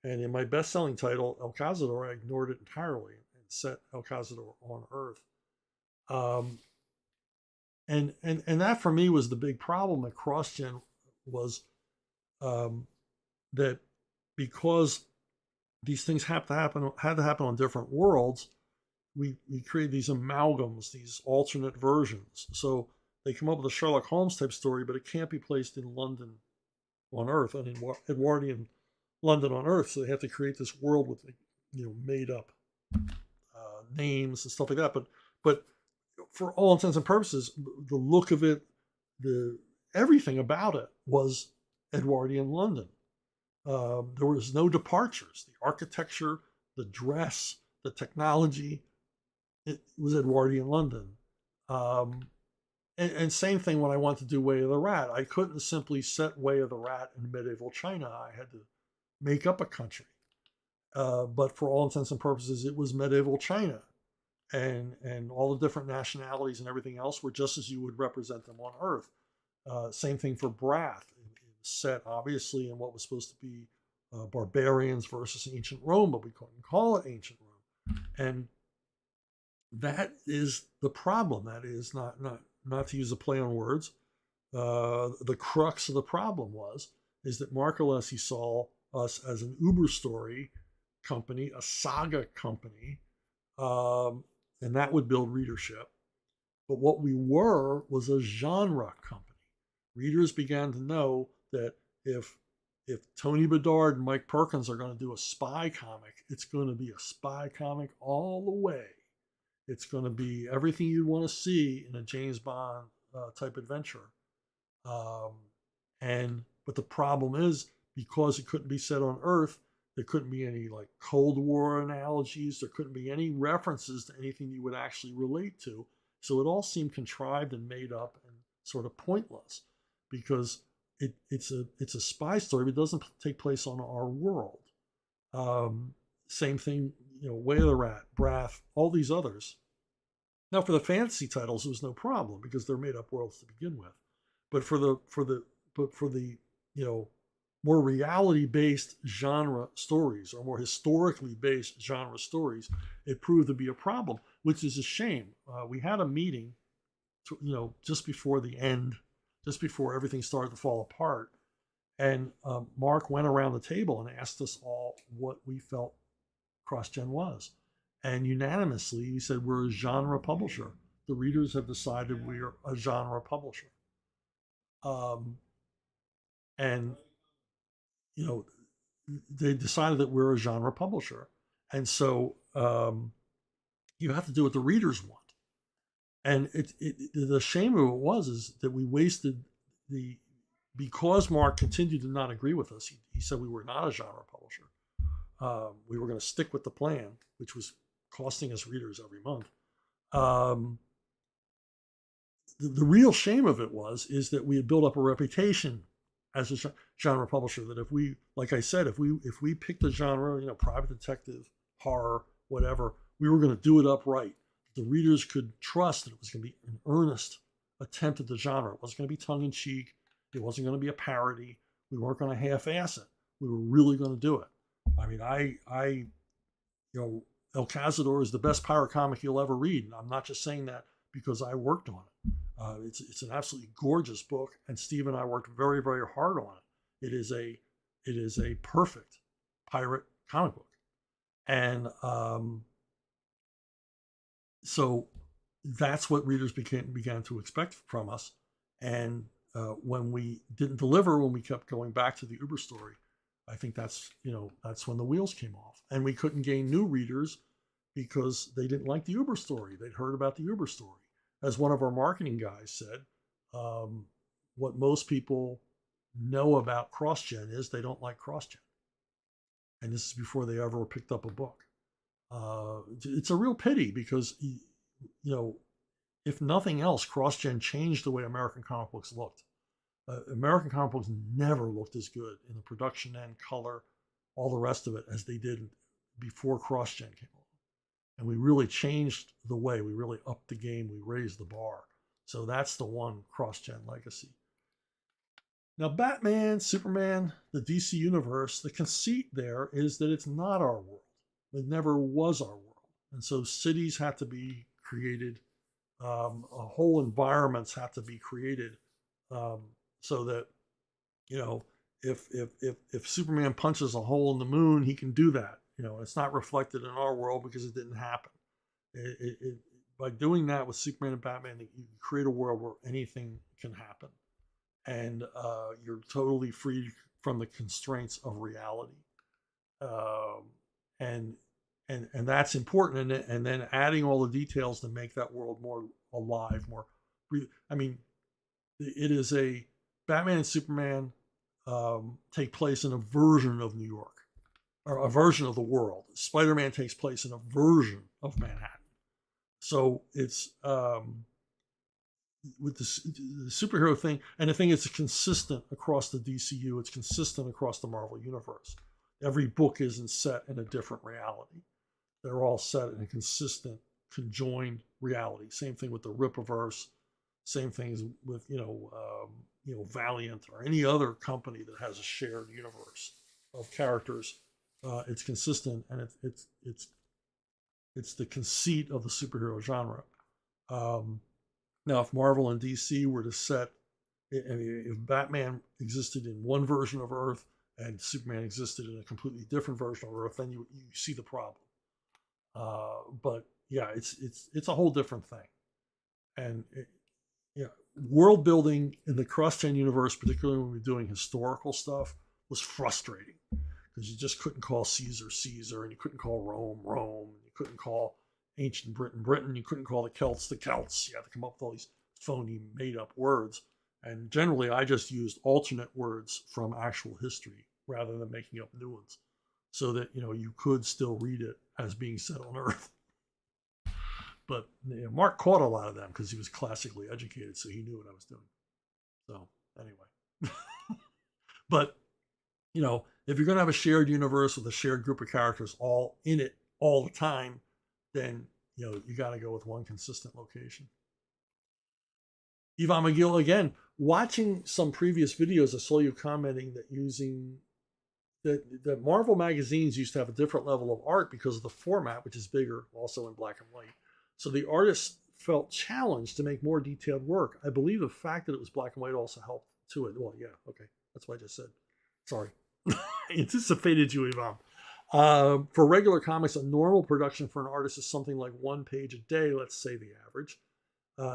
and in my best-selling title, El Cazador, I ignored it entirely and set El Cazador on Earth. And that for me was the big problem at CrossGen, was that because these things had to happen on different worlds, we create these amalgams, these alternate versions. So they come up with a Sherlock Holmes type story, but it can't be placed in London on Earth and in Edwardian London on Earth. So they have to create this world with made up names and stuff like that. But for all intents and purposes, the look of it, everything about it was Edwardian London. There was no departures. The architecture, the dress, the technology, it was Edwardian London. And same thing when I wanted to do Way of the Rat. I couldn't simply set Way of the Rat in medieval China. I had to make up a country. But for all intents and purposes, it was medieval China. And all the different nationalities and everything else were just as you would represent them on Earth. Same thing for Brath. Set obviously in what was supposed to be barbarians versus ancient Rome, but we couldn't call it ancient Rome. And that is the problem. That is not to use a play on words. The crux of the problem is that Mark Alessi saw us as an Uber story company, a saga company, and that would build readership. But what we were was a genre company. Readers began to know that if Tony Bedard and Mike Perkins are going to do a spy comic, it's going to be a spy comic all the way. It's going to be everything you'd want to see in a James Bond type adventure. But the problem is, because it couldn't be set on Earth, there couldn't be any like Cold War analogies. There couldn't be any references to anything you would actually relate to. So it all seemed contrived and made up and sort of pointless, because it's a spy story, but it doesn't take place on our world. Same thing, Way of the Rat, Brath, all these others. Now for the fantasy titles, it was no problem because they're made up worlds to begin with. But for the more reality-based genre stories, or more historically based genre stories, it proved to be a problem, which is a shame. We had a meeting, just before the end, just before everything started to fall apart. And Mark went around the table and asked us all what we felt CrossGen was. And unanimously, he said, we're a genre publisher. The readers have decided we're a genre publisher. They decided that we're a genre publisher. And so you have to do what the readers want. And the shame of it is that we wasted because Mark continued to not agree with us. He said we were not a genre publisher. We were going to stick with the plan, which was costing us readers every month. The real shame of it is that we had built up a reputation as a genre publisher, that if we, like I said, if we picked a genre, private detective, horror, whatever, we were going to do it upright. The readers could trust that it was going to be an earnest attempt at the genre. It wasn't going to be tongue-in-cheek. It wasn't going to be a parody. We weren't going to half-ass it. We were really going to do it. I mean, El Cazador is the best pirate comic you'll ever read. And I'm not just saying that because I worked on it. It's an absolutely gorgeous book, and Steve and I worked very, very hard on it. It is a perfect pirate comic book, and so that's what readers began to expect from us. And when we didn't deliver, when we kept going back to the Uber story, I think that's when the wheels came off, and we couldn't gain new readers because they didn't like the Uber story. They'd heard about the Uber story. As one of our marketing guys said, what most people know about CrossGen is they don't like CrossGen. And this is before they ever picked up a book. It's a real pity because, if nothing else, CrossGen changed the way American comic books looked. American comic books never looked as good in the production end, color, all the rest of it as they did before CrossGen came along. And we really changed the way, we really upped the game, we raised the bar. So that's the one CrossGen legacy. Now, Batman, Superman, the DC universe, the conceit there is that it's not our world. It never was our world. And so cities have to be created, whole environments have to be created, so that, if Superman punches a hole in the moon, he can do that. It's not reflected in our world because it didn't happen. By doing that with Superman and Batman, you create a world where anything can happen, and you're totally free from the constraints of reality. And that's important. And then adding all the details to make that world more alive, more. It is Batman and Superman take place in a version of New York, or a version of the world. Spider-Man takes place in a version of Manhattan. So it's with the superhero thing, and the thing is consistent across the DCU. It's consistent across the Marvel universe. Every book isn't set in a different reality. They're all set in a consistent, conjoined reality. Same thing with the Rippaverse. Same things with Valiant or any other company that has a shared universe of characters. It's consistent, and it's the conceit of the superhero genre. Now, if Marvel and DC were to set, if Batman existed in one version of Earth and Superman existed in a completely different version of Earth, then you see the problem. But yeah, it's a whole different thing, and world building in the CrossGen universe, particularly when we were doing historical stuff, was frustrating because you just couldn't call Caesar Caesar, and you couldn't call Rome Rome, and you couldn't call ancient Britain Britain, you couldn't call the Celts the Celts. You had to come up with all these phony made up words. And generally, I just used alternate words from actual history rather than making up new ones, so that you could still read it as being set on Earth. But Mark caught a lot of them because he was classically educated, so he knew what I was doing. So anyway, but if you're going to have a shared universe with a shared group of characters all in it all the time, then you got to go with one consistent location. Yvonne McGill, again, watching some previous videos, I saw you commenting that Marvel magazines used to have a different level of art because of the format, which is bigger, also in black and white. So the artists felt challenged to make more detailed work. I believe the fact that it was black and white also helped to it. Well, yeah, okay. That's what I just said. Sorry. I anticipated you, Yvonne. For regular comics, a normal production for an artist is something like 1 page a day, let's say the average.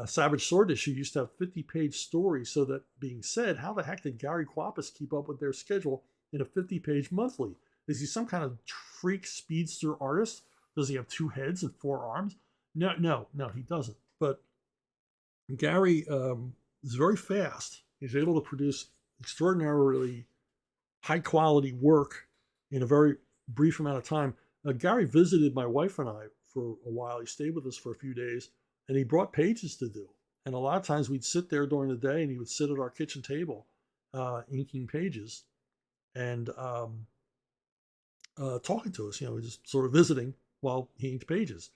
Savage Sword Issue used to have 50-page stories. So that being said, how the heck did Gary Kwapis keep up with their schedule in a 50-page monthly? Is he some kind of freak speedster artist? Does he have 2 heads and 4 arms? No, he doesn't. But Gary is very fast. He's able to produce extraordinarily high-quality work in a very brief amount of time. Gary visited my wife and I for a while. He stayed with us for a few days, and he brought pages to do. And a lot of times we'd sit there during the day, and he would sit at our kitchen table inking pages and talking to us. Just sort of visiting while he inked pages.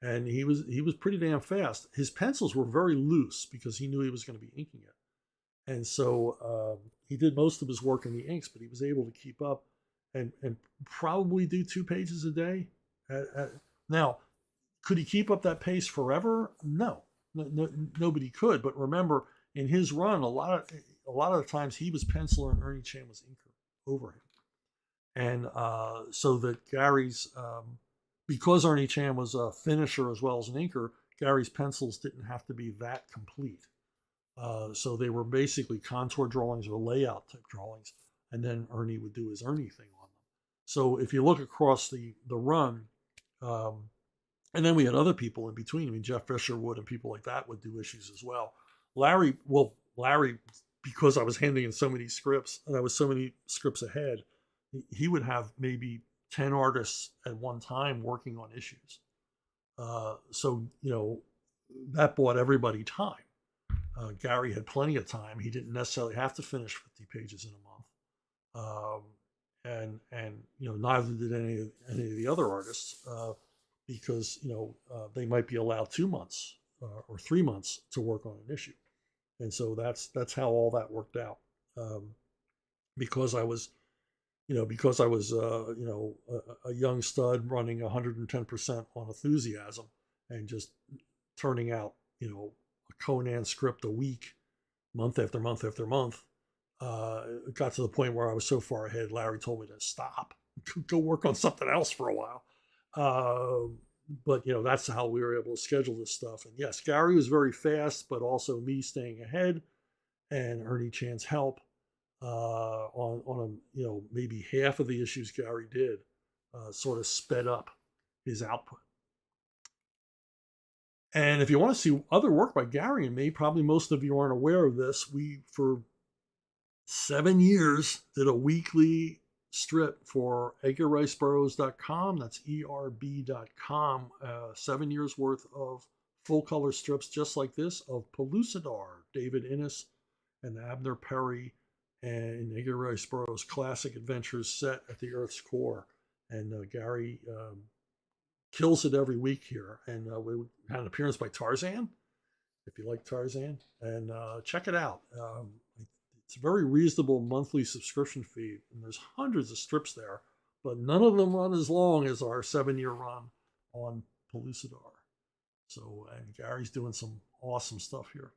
And he was pretty damn fast. His pencils were very loose because he knew he was going to be inking it. And so he did most of his work in the inks, but he was able to keep up and probably do 2 pages a day. Now, could he keep up that pace forever? No. nobody could. But remember, in his run, a lot of the times he was penciler and Ernie Chan was inker over him. And so that Gary's, because Ernie Chan was a finisher as well as an inker, Gary's pencils didn't have to be that complete. So they were basically contour drawings or layout type drawings, and then Ernie would do his Ernie thing on them. So if you look across the run, and then we had other people in between. I mean, Jeff Fisher would, and people like that would do issues as well. Larry, because I was handing in so many scripts and I was so many scripts ahead, he would have maybe 10 artists at one time working on issues. So, that bought everybody time. Gary had plenty of time. He didn't necessarily have to finish 50 pages in a month. And neither did any of the other artists, because, they might be allowed 2 months or 3 months to work on an issue. And so that's how all that worked out. Because I was a young stud running 110% on enthusiasm and just turning out, a Conan script a week, month after month after month. It got to the point where I was so far ahead, Larry told me to stop, go work on something else for a while. But that's how we were able to schedule this stuff. And yes, Gary was very fast, but also me staying ahead and Ernie Chan's help on maybe half of the issues Gary did sort of sped up his output. And if you want to see other work by Gary and me, probably most of you aren't aware of this. We, for 7 years, did a weekly strip for EdgarRiceBurroughs.com. That's ERB.com. 7 years worth of full color strips just like this of Pellucidar, David Innes and Abner Perry and Edgar Rice Burroughs' classic adventures set at the Earth's core. And Gary kills it every week here. And we had an appearance by Tarzan, if you like Tarzan. And check it out. It's a very reasonable monthly subscription fee. And there's hundreds of strips there, but none of them run as long as our 7-year run on Pellucidar. So, and Gary's doing some awesome stuff here.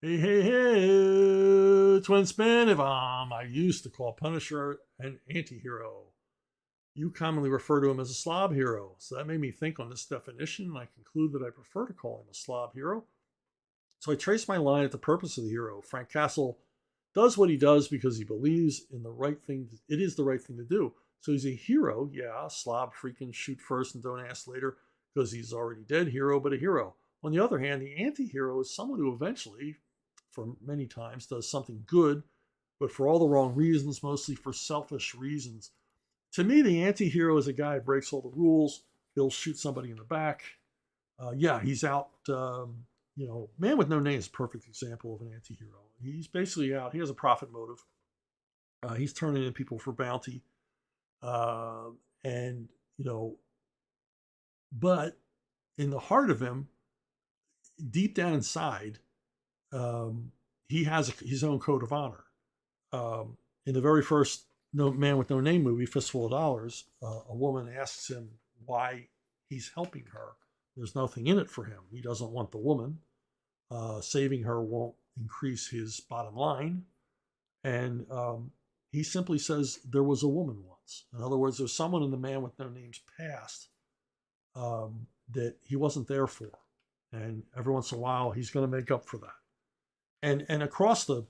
Hey, Twin Spanivam. I used to call Punisher an anti-hero. You commonly refer to him as a slob hero. So that made me think on this definition, and I conclude that I prefer to call him a slob hero. So I trace my line at the purpose of the hero. Frank Castle does what he does because he believes in the right thing. It is the right thing to do. So he's a hero. Yeah, slob freaking shoot first and don't ask later because he's already dead hero, but a hero. On the other hand, the anti-hero is someone who eventually, for many times, does something good, but for all the wrong reasons, mostly for selfish reasons. To me, the anti-hero is a guy who breaks all the rules. He'll shoot somebody in the back. He's out. Man with No Name is a perfect example of an anti-hero. He's basically out. He has a profit motive. He's turning in people for bounty. But in the heart of him, deep down inside, he has his own code of honor. In the very first Man with No Name movie, Fistful of Dollars, a woman asks him why he's helping her. There's nothing in it for him. He doesn't want the woman. Saving her won't increase his bottom line. And he simply says there was a woman once. In other words, there's someone in the Man with No Name's past that he wasn't there for. And every once in a while, he's going to make up for that. And across the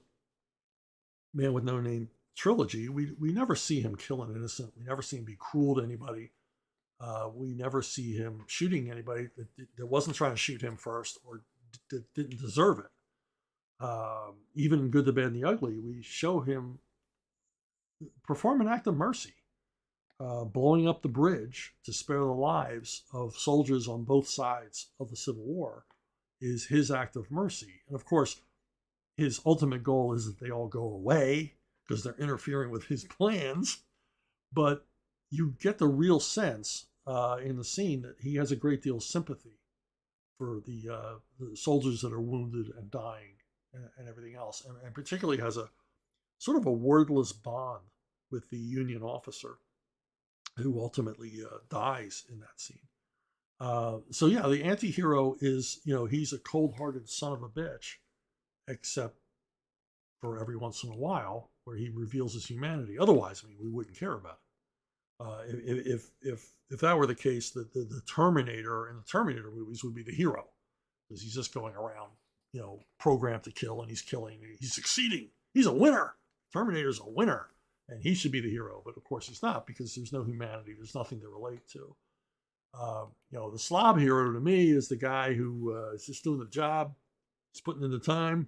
Man with No Name trilogy, we never see him kill an innocent. We never see him be cruel to anybody. We never see him shooting anybody that wasn't trying to shoot him first or didn't deserve it. Even in Good, the Bad, and the Ugly, we show him perform an act of mercy. Blowing up the bridge to spare the lives of soldiers on both sides of the Civil War is his act of mercy. And of course, his ultimate goal is that they all go away because they're interfering with his plans. But you get the real sense in the scene that he has a great deal of sympathy for the soldiers that are wounded and dying and everything else. And particularly has a sort of a wordless bond with the Union officer who ultimately dies in that scene. So yeah, the anti-hero is, he's a cold-hearted son of a bitch, except for every once in a while where he reveals his humanity. Otherwise, I mean, we wouldn't care about it. If that were the case, the Terminator in the Terminator movies would be the hero, because he's just going around, programmed to kill, and he's killing. He's succeeding. He's a winner. Terminator's a winner, and he should be the hero. But of course, he's not, because there's no humanity. There's nothing to relate to. The slob hero to me is the guy who is just doing the job. He's putting in the time.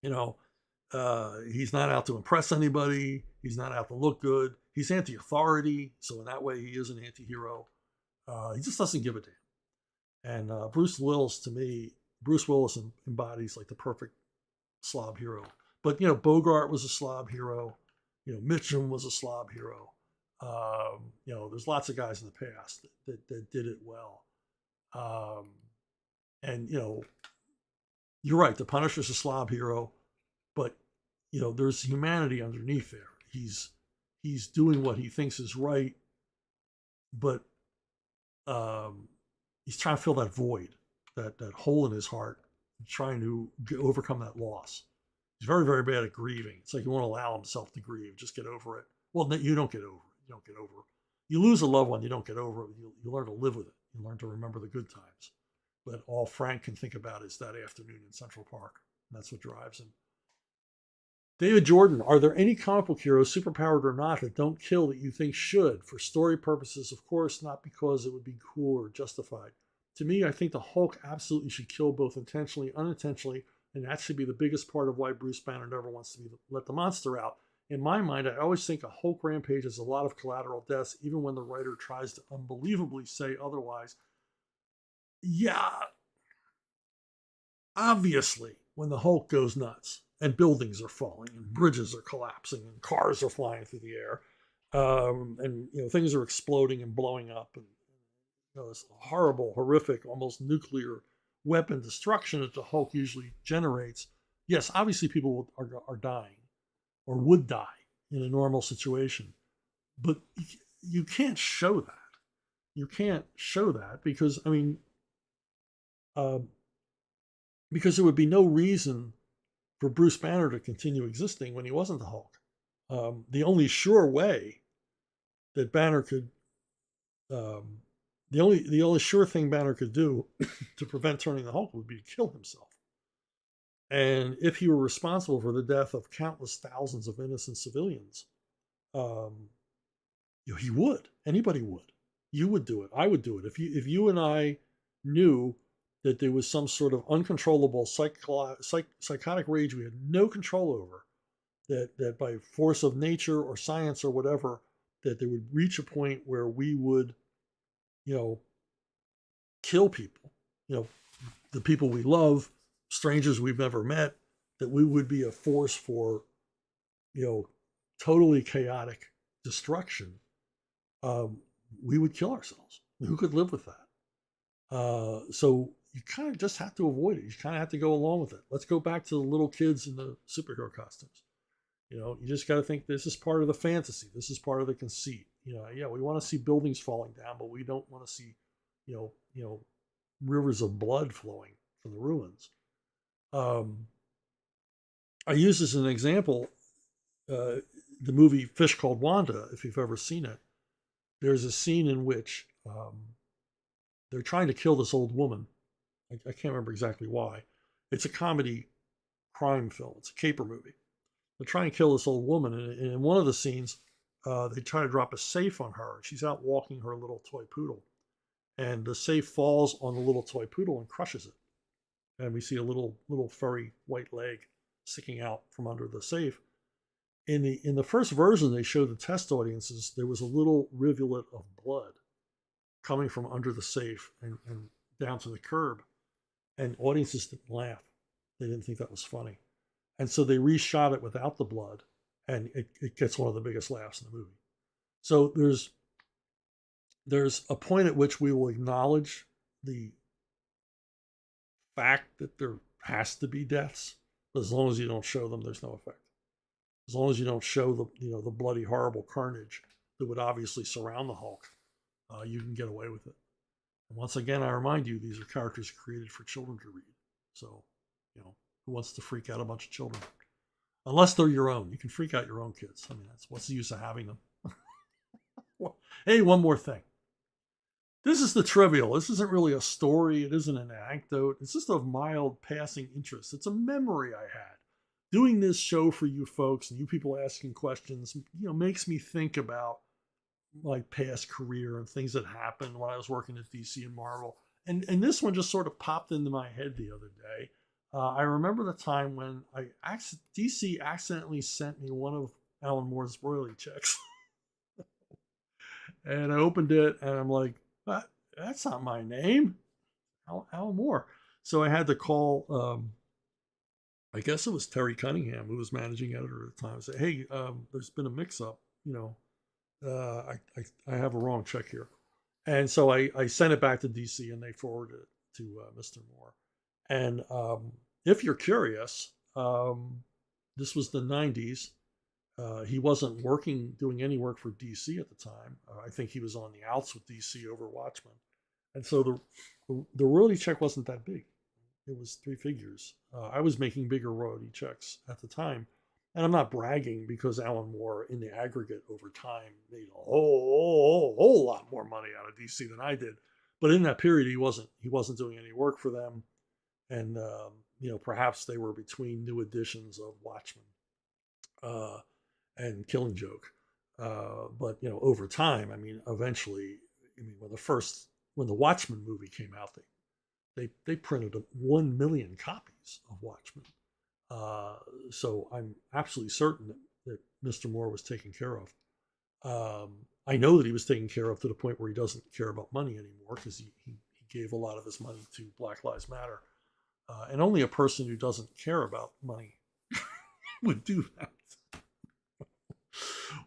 He's not out to impress anybody. He's not out to look good. He's anti-authority, so in that way, he is an anti-hero. He just doesn't give a damn. And Bruce Willis embodies like the perfect slob hero. But Bogart was a slob hero. Mitchum was a slob hero. There's lots of guys in the past that did it well. And you're right. The Punisher's a slob hero, but there's humanity underneath there. He's doing what he thinks is right, but he's trying to fill that void, that hole in his heart, trying to overcome that loss. He's very, very bad at grieving. It's like he won't allow himself to grieve. Just get over it. Well, you don't get over it. You don't get over it. You lose a loved one, you don't get over it. You learn to live with it. You learn to remember the good times. But all Frank can think about is that afternoon in Central Park. And that's what drives him. David Jordan, are there any comic book heroes, superpowered or not, that don't kill that you think should? For story purposes, of course, not because it would be cool or justified. To me, I think the Hulk absolutely should kill, both intentionally and unintentionally, and that should be the biggest part of why Bruce Banner never wants to let the monster out. In my mind, I always think a Hulk rampage has a lot of collateral deaths, even when the writer tries to unbelievably say otherwise. Yeah, obviously, when the Hulk goes nuts, and buildings are falling, and bridges are collapsing, and cars are flying through the air, and things are exploding and blowing up, and this horrible, horrific, almost nuclear weapon destruction that the Hulk usually generates. Yes, obviously people are dying, or would die in a normal situation, but you can't show that. You can't show that because because there would be no reason for Bruce Banner to continue existing when he wasn't the Hulk. The only sure way that Banner could, the only sure thing Banner could do to prevent turning the Hulk would be to kill himself. And if he were responsible for the death of countless thousands of innocent civilians, he would. Anybody would. You would do it. I would do it. If you and I knew that there was some sort of uncontrollable psychotic rage we had no control over, that by force of nature or science or whatever, that they would reach a point where we would, kill people, the people we love, strangers we've never met, that we would be a force for, totally chaotic destruction, we would kill ourselves. Who could live with that? So you kind of just have to avoid it. You kind of have to go along with it. Let's go back to the little kids in the superhero costumes. You just got to think this is part of the fantasy. This is part of the conceit. Yeah, we want to see buildings falling down, but we don't want to see, rivers of blood flowing from the ruins. I use this as an example. The movie Fish Called Wanda, if you've ever seen it, there's a scene in which they're trying to kill this old woman. I can't remember exactly why. It's a comedy crime film. It's a caper movie. They try and kill this old woman, and in one of the scenes, they try to drop a safe on her. She's out walking her little toy poodle, and the safe falls on the little toy poodle and crushes it. And we see a little furry white leg sticking out from under the safe. In the first version, they showed the test audiences there was a little rivulet of blood coming from under the safe and down to the curb, and audiences didn't laugh. They didn't think that was funny, and so they reshot it without the blood, and it gets one of the biggest laughs in the movie. So there's a point at which we will acknowledge the fact that there has to be deaths, but as long as you don't show them, there's no effect. As long as you don't show the bloody, horrible carnage that would obviously surround the Hulk, you can get away with it. And once again, I remind you, these are characters created for children to read. So, who wants to freak out a bunch of children? Unless they're your own. You can freak out your own kids. I mean, what's the use of having them? Well, hey, one more thing. This is the trivial. This isn't really a story. It isn't an anecdote. It's just of mild passing interest. It's a memory I had. Doing this show for you folks and you people asking questions, makes me think about my past career and things that happened when I was working at DC and Marvel. And this one just sort of popped into my head the other day. I remember the time when DC accidentally sent me one of Alan Moore's royalty checks. And I opened it and I'm like, that's not my name. Alan Moore. So I had to call, I guess it was Terry Cunningham, who was managing editor at the time. I said, hey, there's been a mix-up. I have a wrong check here. And so I sent it back to DC and they forwarded it to Mr. Moore. And if you're curious, this was the 90s. He wasn't doing any work for DC at the time. I think he was on the outs with DC over Watchmen. And so the royalty check wasn't that big. It was 3 figures. I was making bigger royalty checks at the time. And I'm not bragging because Alan Moore, in the aggregate over time, made a whole lot more money out of DC than I did. But in that period, he wasn't doing any work for them. And, perhaps they were between new editions of Watchmen and Killing Joke. But, over time, eventually, when the Watchmen movie came out, they printed 1 million copies of Watchmen. So I'm absolutely certain that Mr. Moore was taken care of. I know that he was taken care of to the point where he doesn't care about money anymore because he gave a lot of his money to Black Lives Matter. And only a person who doesn't care about money would do that.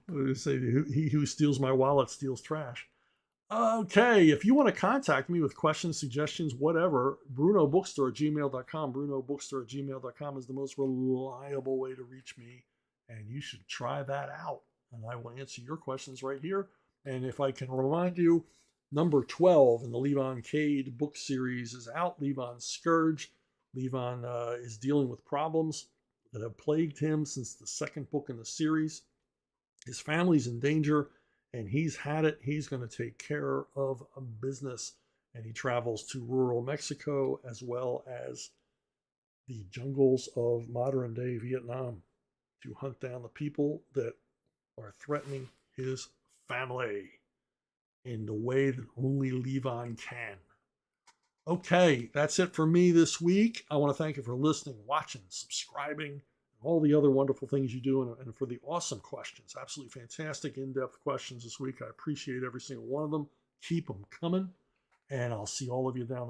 They say, he who steals my wallet steals trash. Okay, if you want to contact me with questions, suggestions, whatever, brunobookstore@gmail.com. brunobookstore@gmail.com is the most reliable way to reach me, and you should try that out. And I will answer your questions right here. And if I can remind you, number 12 in the Levon Cade book series is out, Levon's Scourge. Levon is dealing with problems that have plagued him since the second book in the series. His family's in danger, and he's had it. He's going to take care of a business, and he travels to rural Mexico as well as the jungles of modern-day Vietnam to hunt down the people that are threatening his family in the way that only Levon can. Okay, that's it for me this week. I want to thank you for listening, watching, subscribing, all the other wonderful things you do, and for the awesome questions. Absolutely fantastic, in-depth questions this week. I appreciate every single one of them. Keep them coming, and I'll see all of you down